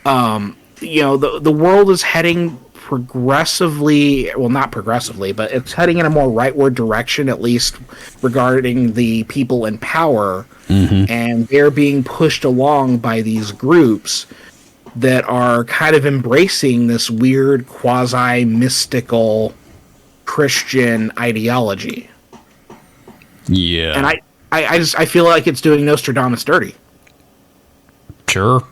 the world is heading progressively, well, not progressively, but it's heading in a more rightward direction, at least regarding the people in power, and they're being pushed along by these groups that are kind of embracing this weird quasi-mystical Christian ideology. Yeah. And I feel like it's doing Nostradamus dirty. Sure.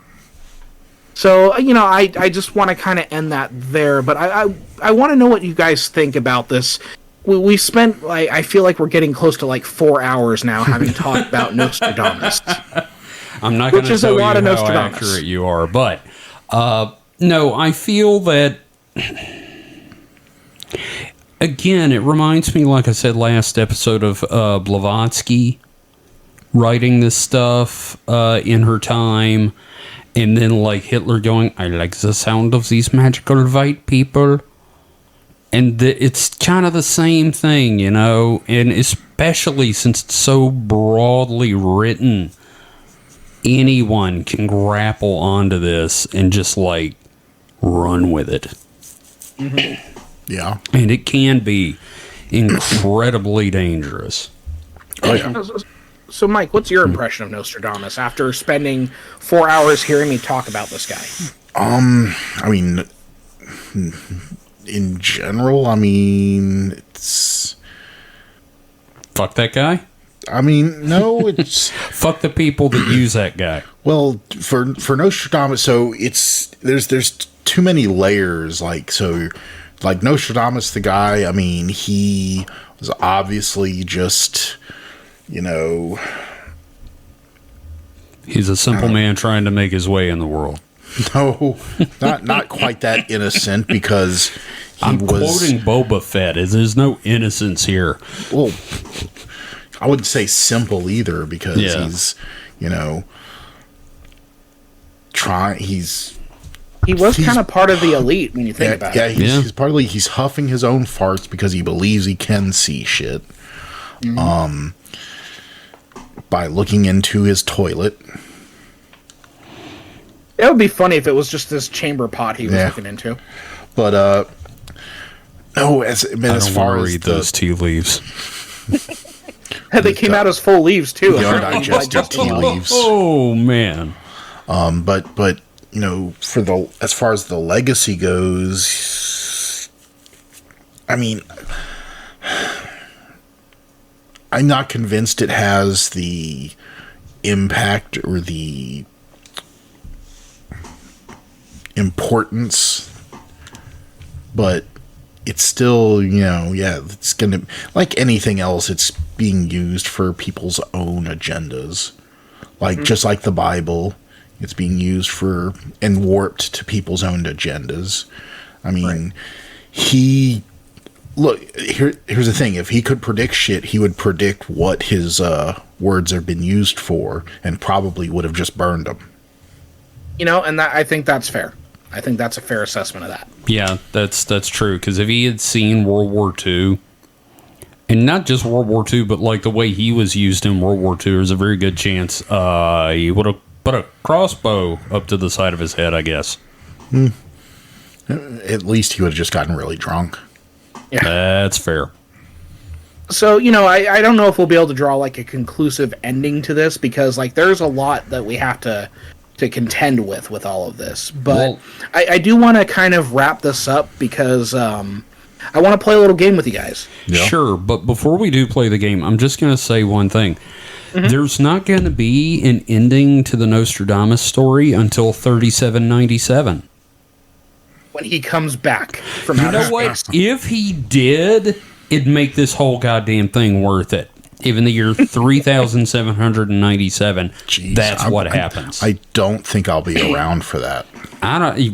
So, I just want to kind of end that there, but I want to know what you guys think about this. We spent, I feel like we're getting close to 4 hours now having talked about Nostradamus. I'm not going Which to is a tell you lot of how Nostradamus. accurate you are, but no, I feel that again, it reminds me, like I said last episode, of Blavatsky writing this stuff in her time, and then Hitler going, I like the sound of these magical white people. And it's kind of the same thing, and especially since it's so broadly written, anyone can grapple onto this and just run with it. Mm-hmm. Yeah. And it can be incredibly dangerous. Oh, yeah. So, Mike, what's your impression of Nostradamus after spending 4 hours hearing me talk about this guy? I mean, in general, it's... Fuck that guy? No, it's... Fuck the people that use that guy. Well, for Nostradamus, so there's too many layers. Nostradamus, the guy, he was obviously just, He's a simple man trying to make his way in the world. no, not quite that innocent because he I'm was quoting Boba Fett. There's no innocence here. well. I wouldn't say simple either, because he's, you know, he was kind of part of the elite when you think about it. He's partly, he's huffing his own farts because he believes he can see shit. By looking into his toilet. It would be funny if it was just this chamber pot he was looking into. But as far as those tea leaves, they came out as full leaves too. The undigested tea leaves. Oh man. But you know, as far as the legacy goes, I mean, I'm not convinced it has the impact or the importance, but it's still, you know, it's gonna, like anything else, it's being used for people's own agendas. Like, just like the Bible, it's being used for and warped to people's own agendas. I mean, here's the thing. If he could predict shit, he would predict what his words have been used for, and probably would have just burned them. You know, and I think that's fair. I think that's a fair assessment of that. Yeah, that's true. Because if he had seen World War II, and not just World War II, but like the way he was used in World War II, there's a very good chance he would have put a crossbow up to the side of his head, I guess. At least he would have just gotten really drunk. Yeah. That's fair. So, you know, I don't know if we'll be able to draw like a conclusive ending to this, because like there's a lot that we have to contend with all of this. But I do want to kind of wrap this up, because I want to play a little game with you guys. Yeah. Sure, but before we do play the game, I'm just going to say one thing. There's not going to be an ending to the Nostradamus story until 3797. When he comes back from outer space. You know what? If he did, it'd make this whole goddamn thing worth it. Even the year 3797, Jeez, that's what happens. I don't think I'll be around for that.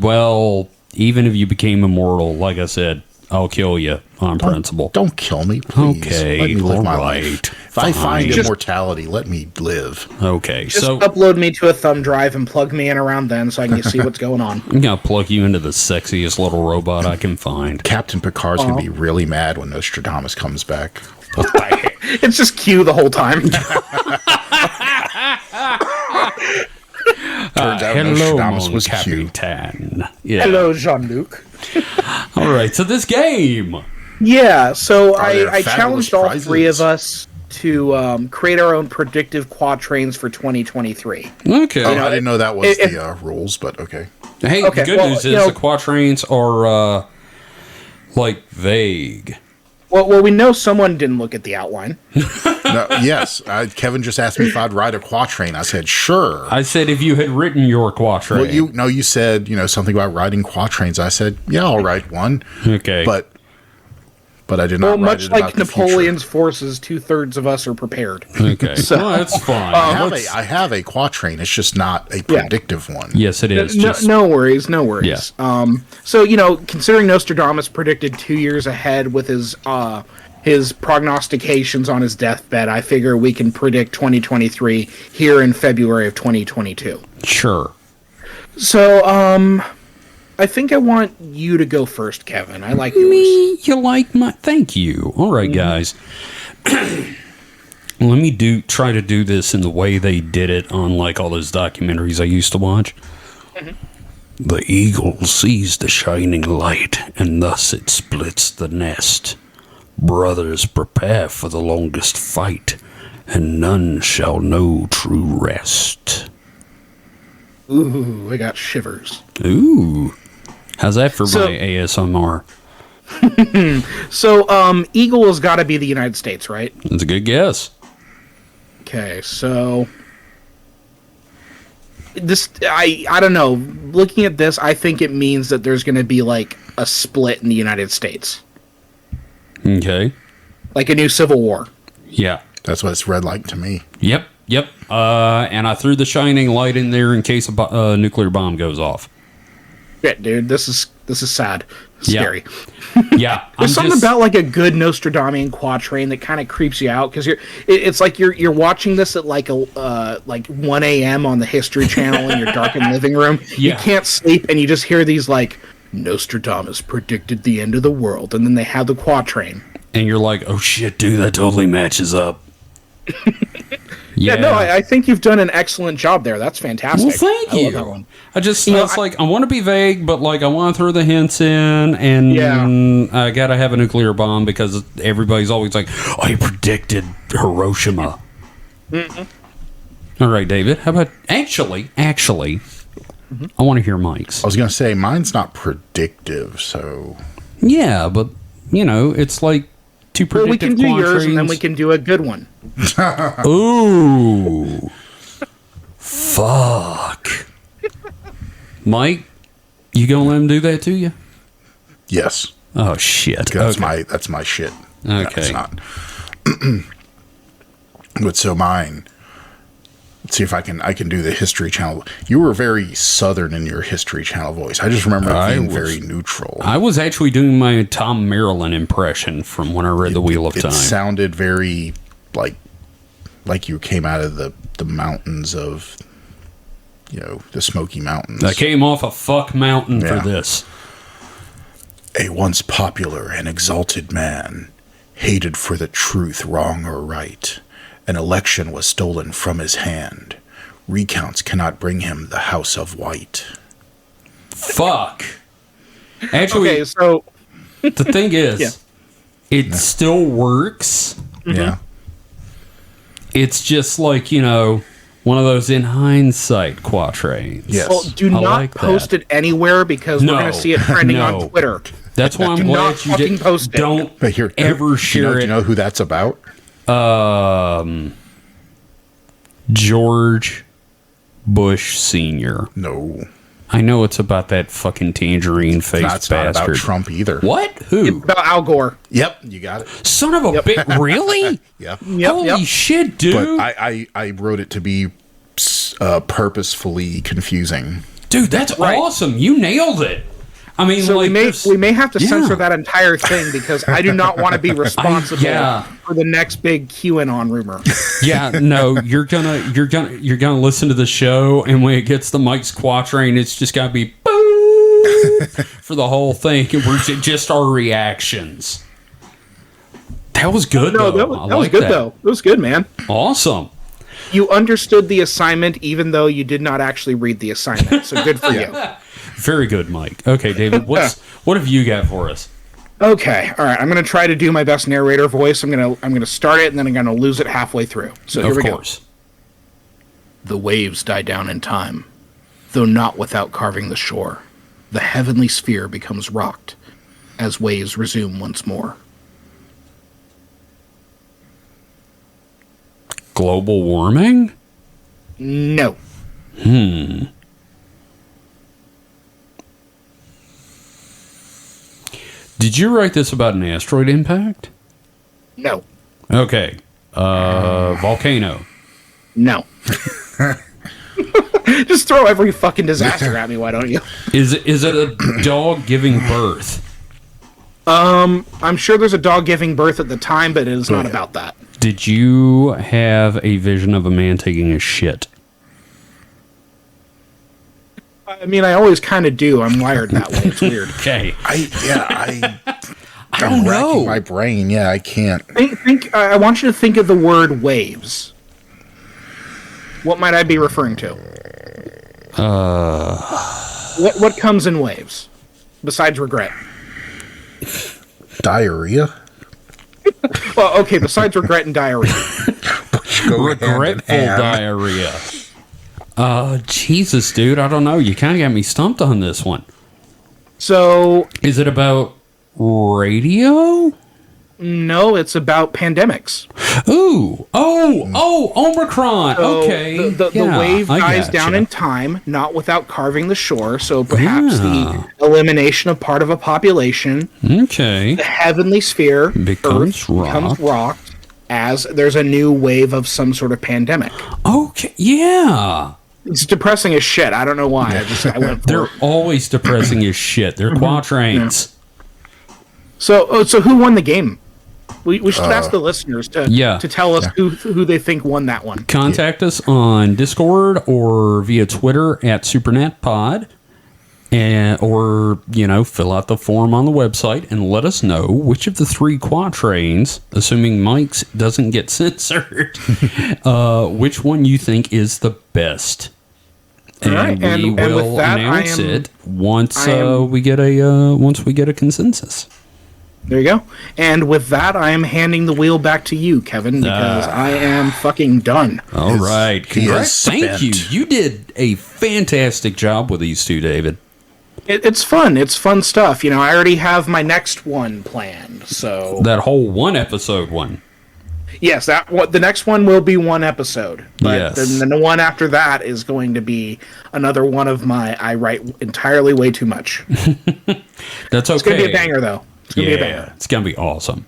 Well, even if you became immortal, like I said, I'll kill you on principle. Don't kill me, please. Okay, let me live my right, life. If I find immortality, let me live. Okay, just upload me to a thumb drive and plug me in around then, so I can see what's going on. I'm gonna plug you into the sexiest little robot I can find. Captain Picard's gonna be really mad when Nostradamus comes back. It's just Q the whole time. Turns out hello, Nostradamus was Capitan. Yeah. Hello, Jean-Luc. All right, so this game. Yeah, so I fabulous challenged all prizes? three of us to create our own predictive quatrains for 2023. Okay. Oh, I didn't know that was the rules, but okay. Hey, Okay, the good news is the quatrains are like vague. Well, we know someone didn't look at the outline. Yes, Kevin just asked me if I'd write a quatrain. I said sure. I said if you had written your quatrain. Well, you said something about writing quatrains. I said yeah, I'll write one. Okay, but I did not. Well, write much it like about the Napoleon's forces, 2/3 of us are prepared. Okay, So- well, that's fine. I have a quatrain. It's just not a predictive one. Yes, it is. No worries, no worries. Yeah. So considering Nostradamus predicted 2 years ahead with his prognostications on his deathbed, I figure we can predict 2023 here in February of 2022. Sure. So, I think I want you to go first, Kevin. I like yours. Me, you like my... Thank you. All right, guys. Let me try to do this in the way they did it on like all those documentaries I used to watch. The eagle sees the shining light, and thus it splits the nest. Brothers, prepare for the longest fight, and none shall know true rest. Ooh, I got shivers. Ooh. How's that for my ASMR? So, Eagle has got to be the United States, right? That's a good guess. Okay, so this I don't know. Looking at this, I think it means that there's going to be like a split in the United States, Okay. like a new civil war. Yeah. That's what it's read like to me. Yep. And I threw the shining light in there in case a nuclear bomb goes off. Shit, dude, this is sad. Scary. Yeah. There's something about like a good Nostradamian quatrain that kind of creeps you out because it's like you're watching this at like 1 a.m. on the History Channel in your darkened living room. Yeah. You can't sleep and you just hear these like Nostradamus predicted the end of the world, and then they have the quatrain. And you're like, oh shit, dude, that totally matches up. Yeah, no, I think you've done an excellent job there. That's fantastic. Well, thank you. I love that one. I just, I want to be vague, but like I want to throw the hints in, and I gotta have a nuclear bomb because everybody's always like, "Oh, you predicted Hiroshima." Mm-hmm. All right, David. How about actually? I want to hear Mike's. I was going to say mine's not predictive, so Yeah, but it's like two predictive. Well, we can do yours, quatrains. and then we can do a good one. Ooh. Fuck. Mike, you gonna let him do that to you? yes. Oh shit. That's Okay. that's my shit. Okay. No, it's not. But so mine. Let's see if I can do the History Channel. You were very southern in your History Channel voice. I just remember it being very neutral. I was actually doing my Tom Maryland impression from when I read The Wheel of Time. It sounded very like you came out of the mountains of the Smoky Mountains. I came off a fuck mountain Yeah. for this. A once popular and exalted man, hated for the truth, wrong or right. An election was stolen from his hand. Recounts cannot bring him the House of White. Fuck. Actually, Okay, so the thing is, Yeah. it still works. Yeah. It's just like, one of those in hindsight quatrains. Yes. well, do I not like post that. it anywhere because No. we're going to see it trending No. on Twitter. That's why I'm Do glad not you fucking post it. don't But here, ever share do it. you know who that's about? George Bush Sr. No. I know it's about that fucking tangerine faced That's not bastard. about Trump either. What? Who? About Al Gore. Yep, you got it. Son of a bit. Really? Yep. Yep, Holy yep. shit, dude. But I wrote it to be purposefully confusing. Dude, that's Right. awesome. You nailed it. I mean, So like, we may have to Yeah. censor that entire thing because I do not want to be responsible yeah. for the next big QAnon rumor. yeah, no, you're gonna listen to the show, and when it gets the Mike's quatrain, it's just gotta be boo for the whole thing, and we're just our reactions. That was good. No, though. that was I like good that. though. It was good, man. Awesome. You understood the assignment even though you did not actually read the assignment. So good for you. Very good, Mike. Okay, David, what have you got for us? Okay, all right. I'm going to try to do my best narrator voice. I'm going to start it and then I'm going to lose it halfway through. So here Of we course. go. The waves die down in time, though not without carving the shore. The heavenly sphere becomes rocked as waves resume once more. Global warming? No. Did you write this about an asteroid impact? No. Okay. Volcano. No. Just throw every fucking disaster at me, why don't you? Is it a dog giving birth? I'm sure there's a dog giving birth at the time, but it is not about that. Did you have a vision of a man taking a shit? I mean, I always kind of do. I'm wired that way. It's weird. Okay. I don't I'm know. racking my brain. Yeah, I can't. Think. I want you to think of the word waves. What might I be referring to? What comes in waves besides regret? Diarrhea? Well, okay, besides regret and diarrhea. Go Regretful hand in hand. diarrhea. Jesus, dude. I don't know. You kind of got me stumped on this one. So, Is it about radio? no, it's about pandemics. Ooh. Oh, Omicron. So Okay. The Yeah, wave I dies gotcha. down in time, not without carving the shore. So perhaps Yeah. the elimination of part of a population, Okay. the heavenly sphere, Becomes Earth becomes rocked as there's a new wave of some sort of pandemic. Okay. Yeah. It's depressing as shit. I don't know why. I went for They're it. always depressing as shit. They're quatrains. So who won the game? We should ask the listeners to tell us who they think won that one. Contact us on Discord or via Twitter at SuperNetPod, or fill out the form on the website and let us know which of the 3 quatrains, assuming Mike's doesn't get censored, which one you think is the best. And we will announce it once we get a consensus. There you go. And with that, I am handing the wheel back to you, Kevin, because I am fucking done. All right. Congrats. Thank you. You did a fantastic job with these 2, David. It's fun. It's fun stuff. I already have my next one planned. So that whole 1-episode one. Yes, the next one will be 1 episode. But yes. then the one after that is going to be another one of my I write entirely way too much. That's okay. It's going to be a banger, though. It's going to be a banger. It's going to be awesome.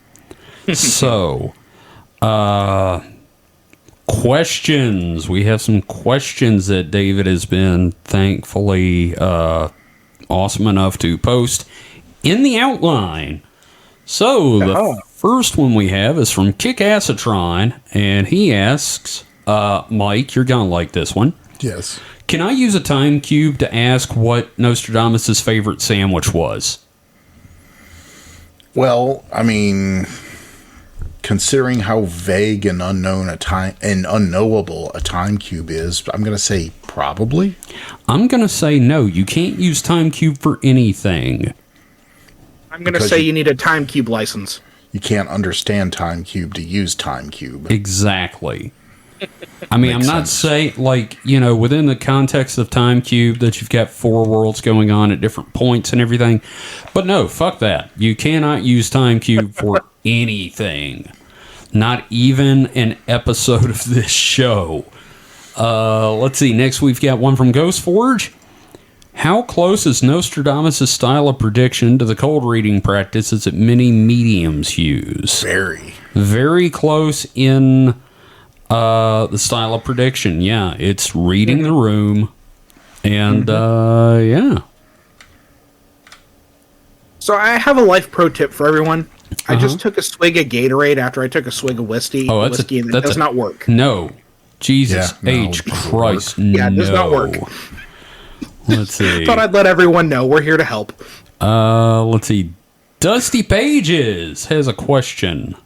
So, questions. We have some questions that David has been thankfully awesome enough to post in the outline. So, the first one we have is from Kick-Assatron, and he asks, Mike, you're going to like this one. Yes. Can I use a time cube to ask what Nostradamus' favorite sandwich was? Well, I mean, considering how vague and unknowable a time cube is, I'm going to say probably. I'm going to say no. You can't use time cube for anything. I'm going to say you need a time cube license. You can't understand time cube to use time cube. Exactly. I mean, I'm not saying, within the context of time cube that you've got 4 worlds going on at different points and everything. But no, fuck that. You cannot use time cube for anything. Not even an episode of this show. Let's see. Next, we've got one from Ghost Forge. How close is Nostradamus' style of prediction to the cold reading practices that many mediums use? Very close in the style of prediction. Yeah, it's reading the room. And, yeah. So I have a life pro tip for everyone. I just took a swig of Gatorade after I took a swig of whiskey. And it does not work. No. Jesus H. Christ, no. Yeah, it does not work. Let's see. Thought I'd let everyone know. We're here to help. Let's see. Dusty Pages has a question.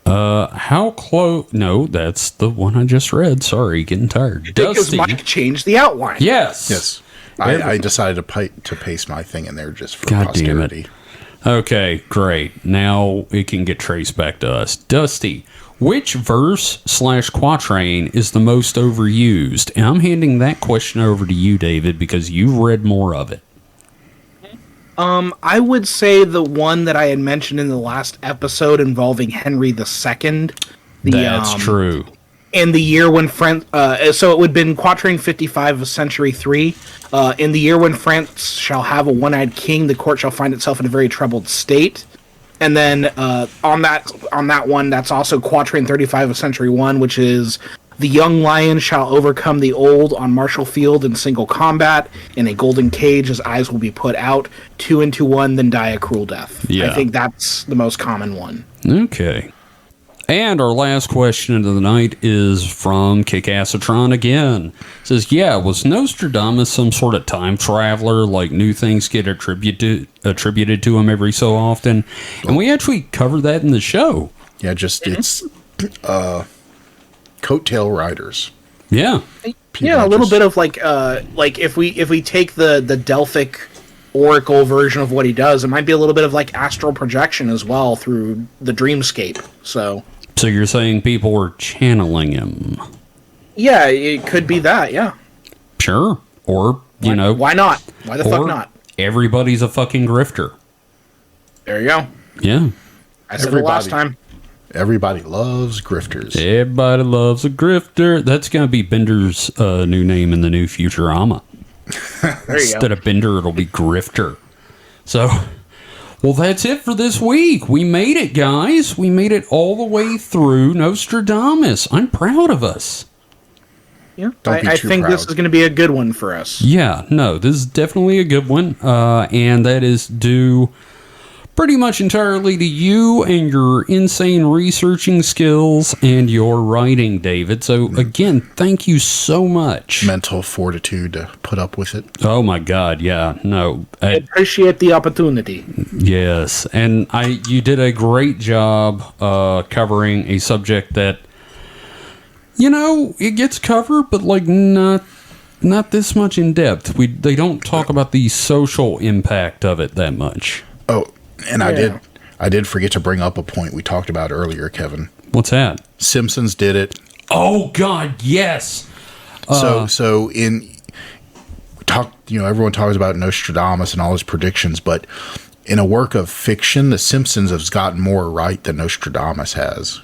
How close? No, that's the one I just read. Sorry, getting tired. Because Mike changed the outline. Yes. I decided to paste my thing in there just for posterity. Damn it. Okay, great. Now it can get traced back to us. Dusty, which verse/quatrain is the most overused? And I'm handing that question over to you, David, because you've read more of it. I would say the one that I had mentioned in the last episode involving Henry II. That's true. In the year when France... so it would have been Quatrain 55 of Century 3. In the year when France shall have a one-eyed king, the court shall find itself in a very troubled state. And then on that one, that's also Quatrain 35 of Century 1, which is... The young lion shall overcome the old on martial field in single combat. In a golden cage, his eyes will be put out. 2 into 1, then die a cruel death. Yeah. I think that's the most common one. Okay. And our last question of the night is from Kick-Assatron again. It says, was Nostradamus some sort of time traveler, like new things get attributed to him every so often? And we actually covered that in the show. Yeah, it's... coattail riders. Yeah. A little bit of like if we take the Delphic Oracle version of what he does, it might be a little bit of like astral projection as well through the dreamscape. So you're saying people were channeling him? Yeah, it could be that. Yeah. Sure. Or why not? Why the fuck not? Everybody's a fucking grifter. There you go. Yeah. I said it last time. Everybody loves grifters. Everybody loves a grifter. That's going to be Bender's new name in the new Futurama. Instead of Bender, it'll be Grifter. So, well, that's it for this week. We made it, guys. We made it all the way through Nostradamus. I'm proud of us. Yeah, I think this is going to be a good one for us. Yeah, no, this is definitely a good one. And that is due pretty much entirely to you and your insane researching skills and your writing, David. So, again, thank you so much. Mental fortitude to put up with it. Oh, my God, yeah. No. I appreciate the opportunity. Yes, and you did a great job covering a subject that, it gets covered, but, like, not this much in depth. They don't talk about the social impact of it that much. Oh, and I did forget to bring up a point we talked about earlier, Kevin. What's that? Simpsons did it. Oh God, yes. So everyone talks about Nostradamus and all his predictions, but in a work of fiction, The Simpsons has gotten more right than Nostradamus has.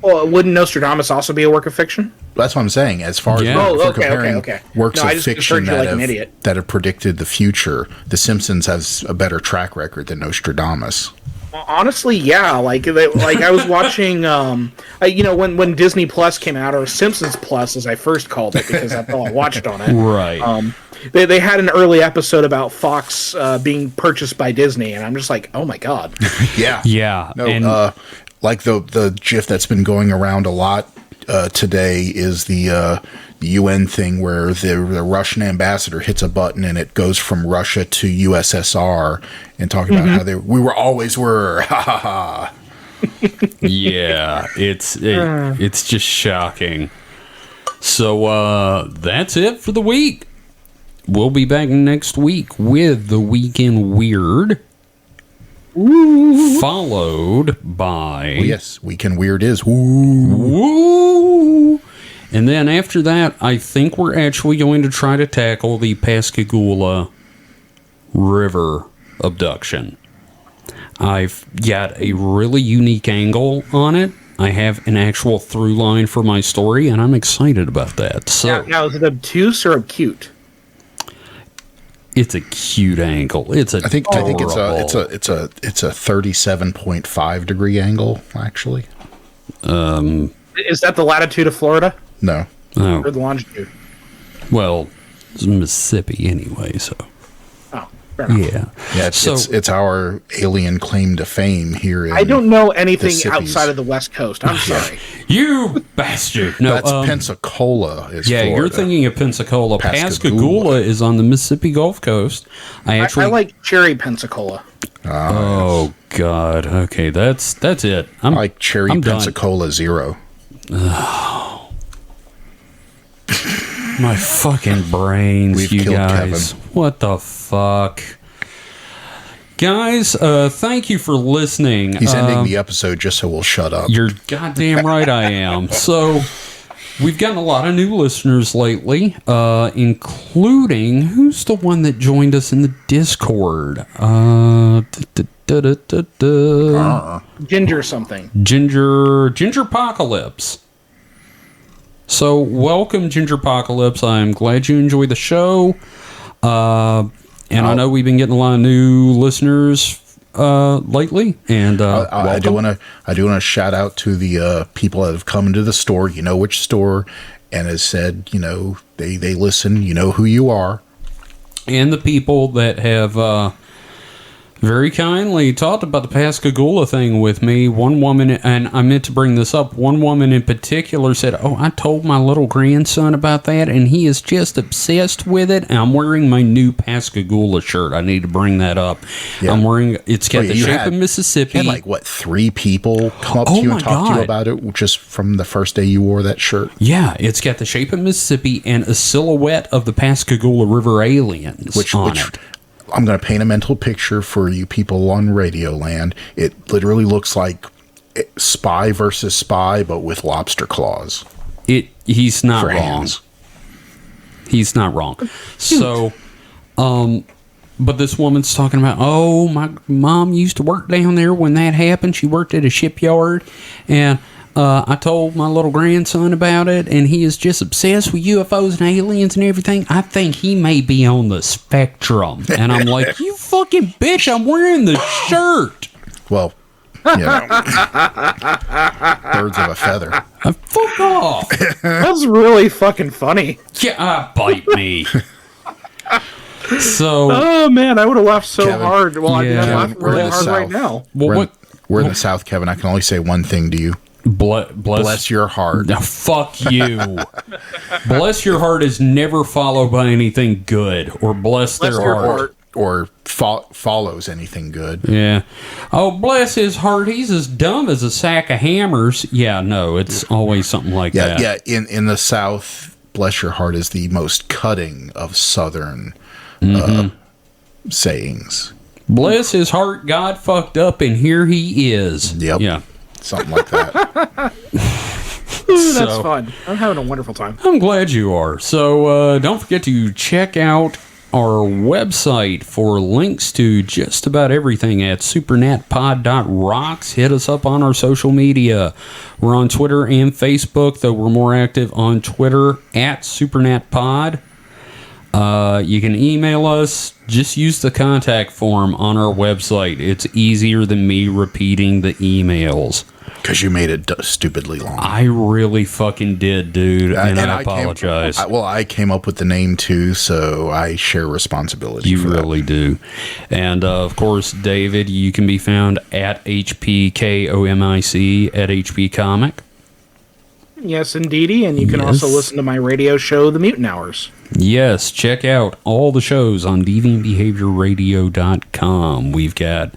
Well, wouldn't Nostradamus also be a work of fiction? That's what I'm saying. As far as comparing works of fiction that have predicted the future, The Simpsons has a better track record than Nostradamus. Well, honestly, yeah. Like I was watching, when Disney Plus came out, or Simpsons Plus, as I first called it, because that's all I watched on it. Right. They had an early episode about Fox being purchased by Disney, and I'm just like, oh my God. Yeah. Yeah. No, and like the GIF that's been going around a lot today is the UN thing where the Russian ambassador hits a button and it goes from Russia to USSR, and talking about how we were always were. Ha ha ha. Yeah, it's just shocking. So that's it for the week. We'll be back next week with the Week in Weird. Ooh. Followed by... Oh, yes, Week in Weird is. Woo! And then after that, I think we're actually going to try to tackle the Pascagoula River abduction. I've got a really unique angle on it. I have an actual through line for my story, and I'm excited about that. So now is it obtuse or obtuse? It's a cute angle. I think it's a 37.5 degree angle, actually. Is that the latitude of Florida? No. Or the longitude? Well, it's Mississippi anyway, so. Oh, fair enough. Yeah. Yeah, it's our alien claim to fame here in I don't know anything outside of the West Coast. I'm sorry. You bastard. No, that's Pensacola is Florida. You're thinking of Pensacola. Pascagoula is on the Mississippi Gulf Coast. I like cherry Pensacola. Oh, God. Okay, that's it. I like cherry Pensacola done. Zero. Oh. My fucking brains, We've you killed guys. Kevin. What the fuck? Guys, thank you for listening. He's ending the episode just so we'll shut up. You're goddamn right I am. So, we've gotten a lot of new listeners lately, including, who's the one that joined us in the Discord? Ginger something. Gingerpocalypse. So, welcome, Gingerpocalypse. I'm glad you enjoy the show. And I know we've been getting a lot of new listeners lately. And I do want to shout out to the people that have come into the store. You know which store, and has said they listen. You know who you are, and the people that have very kindly talked about the Pascagoula thing with me. One woman, and I meant to bring this up, one woman in particular said, "Oh, I told my little grandson about that, and he is just obsessed with it. And I'm wearing my new Pascagoula shirt. I need to bring that up. Yeah. I'm wearing, it's got the shape of Mississippi." You had 3 people come up to you and talk to you about it just from the first day you wore that shirt? Yeah, it's got the shape of Mississippi and a silhouette of the Pascagoula River aliens on it. I'm going to paint a mental picture for you people on Radioland. It literally looks like Spy versus Spy, but with lobster claws. He's not wrong. Hands. He's not wrong. So, but this woman's talking about, oh, my mom used to work down there when that happened. She worked at a shipyard, and I told my little grandson about it, and he is just obsessed with UFOs and aliens and everything. I think he may be on the spectrum. And I'm like, you fucking bitch, I'm wearing the shirt. Well, birds of a feather. Fuck off. That's really fucking funny. Yeah, bite me. So, Oh man, I would have laughed so Kevin. hard. Well, I'm Yeah. laughing really We're in the hard right South. now. We're in the South, Kevin. I can only say one thing to you. Bless your heart. Now, fuck you. Bless your heart is never followed by anything good, or bless their Bless your heart. heart. Or follows anything good. Yeah. Oh, bless his heart. He's as dumb as a sack of hammers. Yeah, no, it's always something like Yeah, that. yeah. In the South, bless your heart is the most cutting of Southern sayings. Bless his heart. God fucked up, and here he is. Yep. Yeah. Something like that. Ooh, that's So- fun. I'm having a wonderful time. I'm glad you are. So don't forget to check out our website for links to just about everything at supernatpod.rocks. Hit us up on our social media. We're on Twitter and Facebook, though we're more active on Twitter at supernatpod. You can email us. Just use the contact form on our website. It's easier than me repeating the emails. Because you made it stupidly long. I really fucking did, dude, and I apologize. I came up with the name too, so I share responsibility You for really do. And of course, David, you can be found at HPKOMIC at HP Comic. Yes, indeedy, and you can Yes. also listen to my radio show, The Mutant Hours. Yes, check out all the shows on deviantbehaviorradio.com. We've got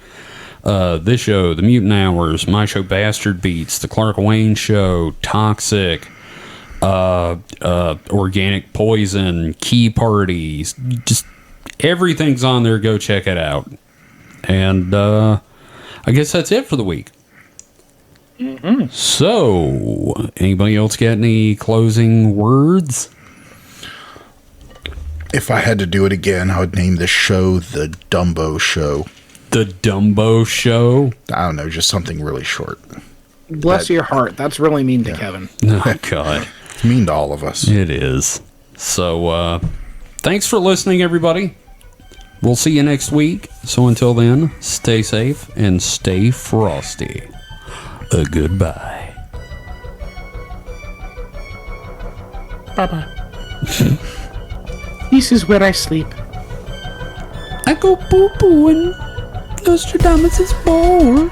this show, The Mutant Hours, my show, Bastard Beats, The Clark Wayne Show, Toxic, Organic Poison, Key Parties. Just everything's on there. Go check it out. And I guess that's it for the week. Mm-hmm. So, anybody else got any closing words? If I had to do it again, I would name the show The Dumbo Show. The Dumbo Show? I don't know, just something really short. Bless your heart. That's really mean to Kevin. Oh, God. It's mean to all of us. It is. So, thanks for listening, everybody. We'll see you next week. So until then, stay safe and stay frosty. Goodbye. Bye-bye. This is where I sleep. I go poo-poo and Nostradamus is bored.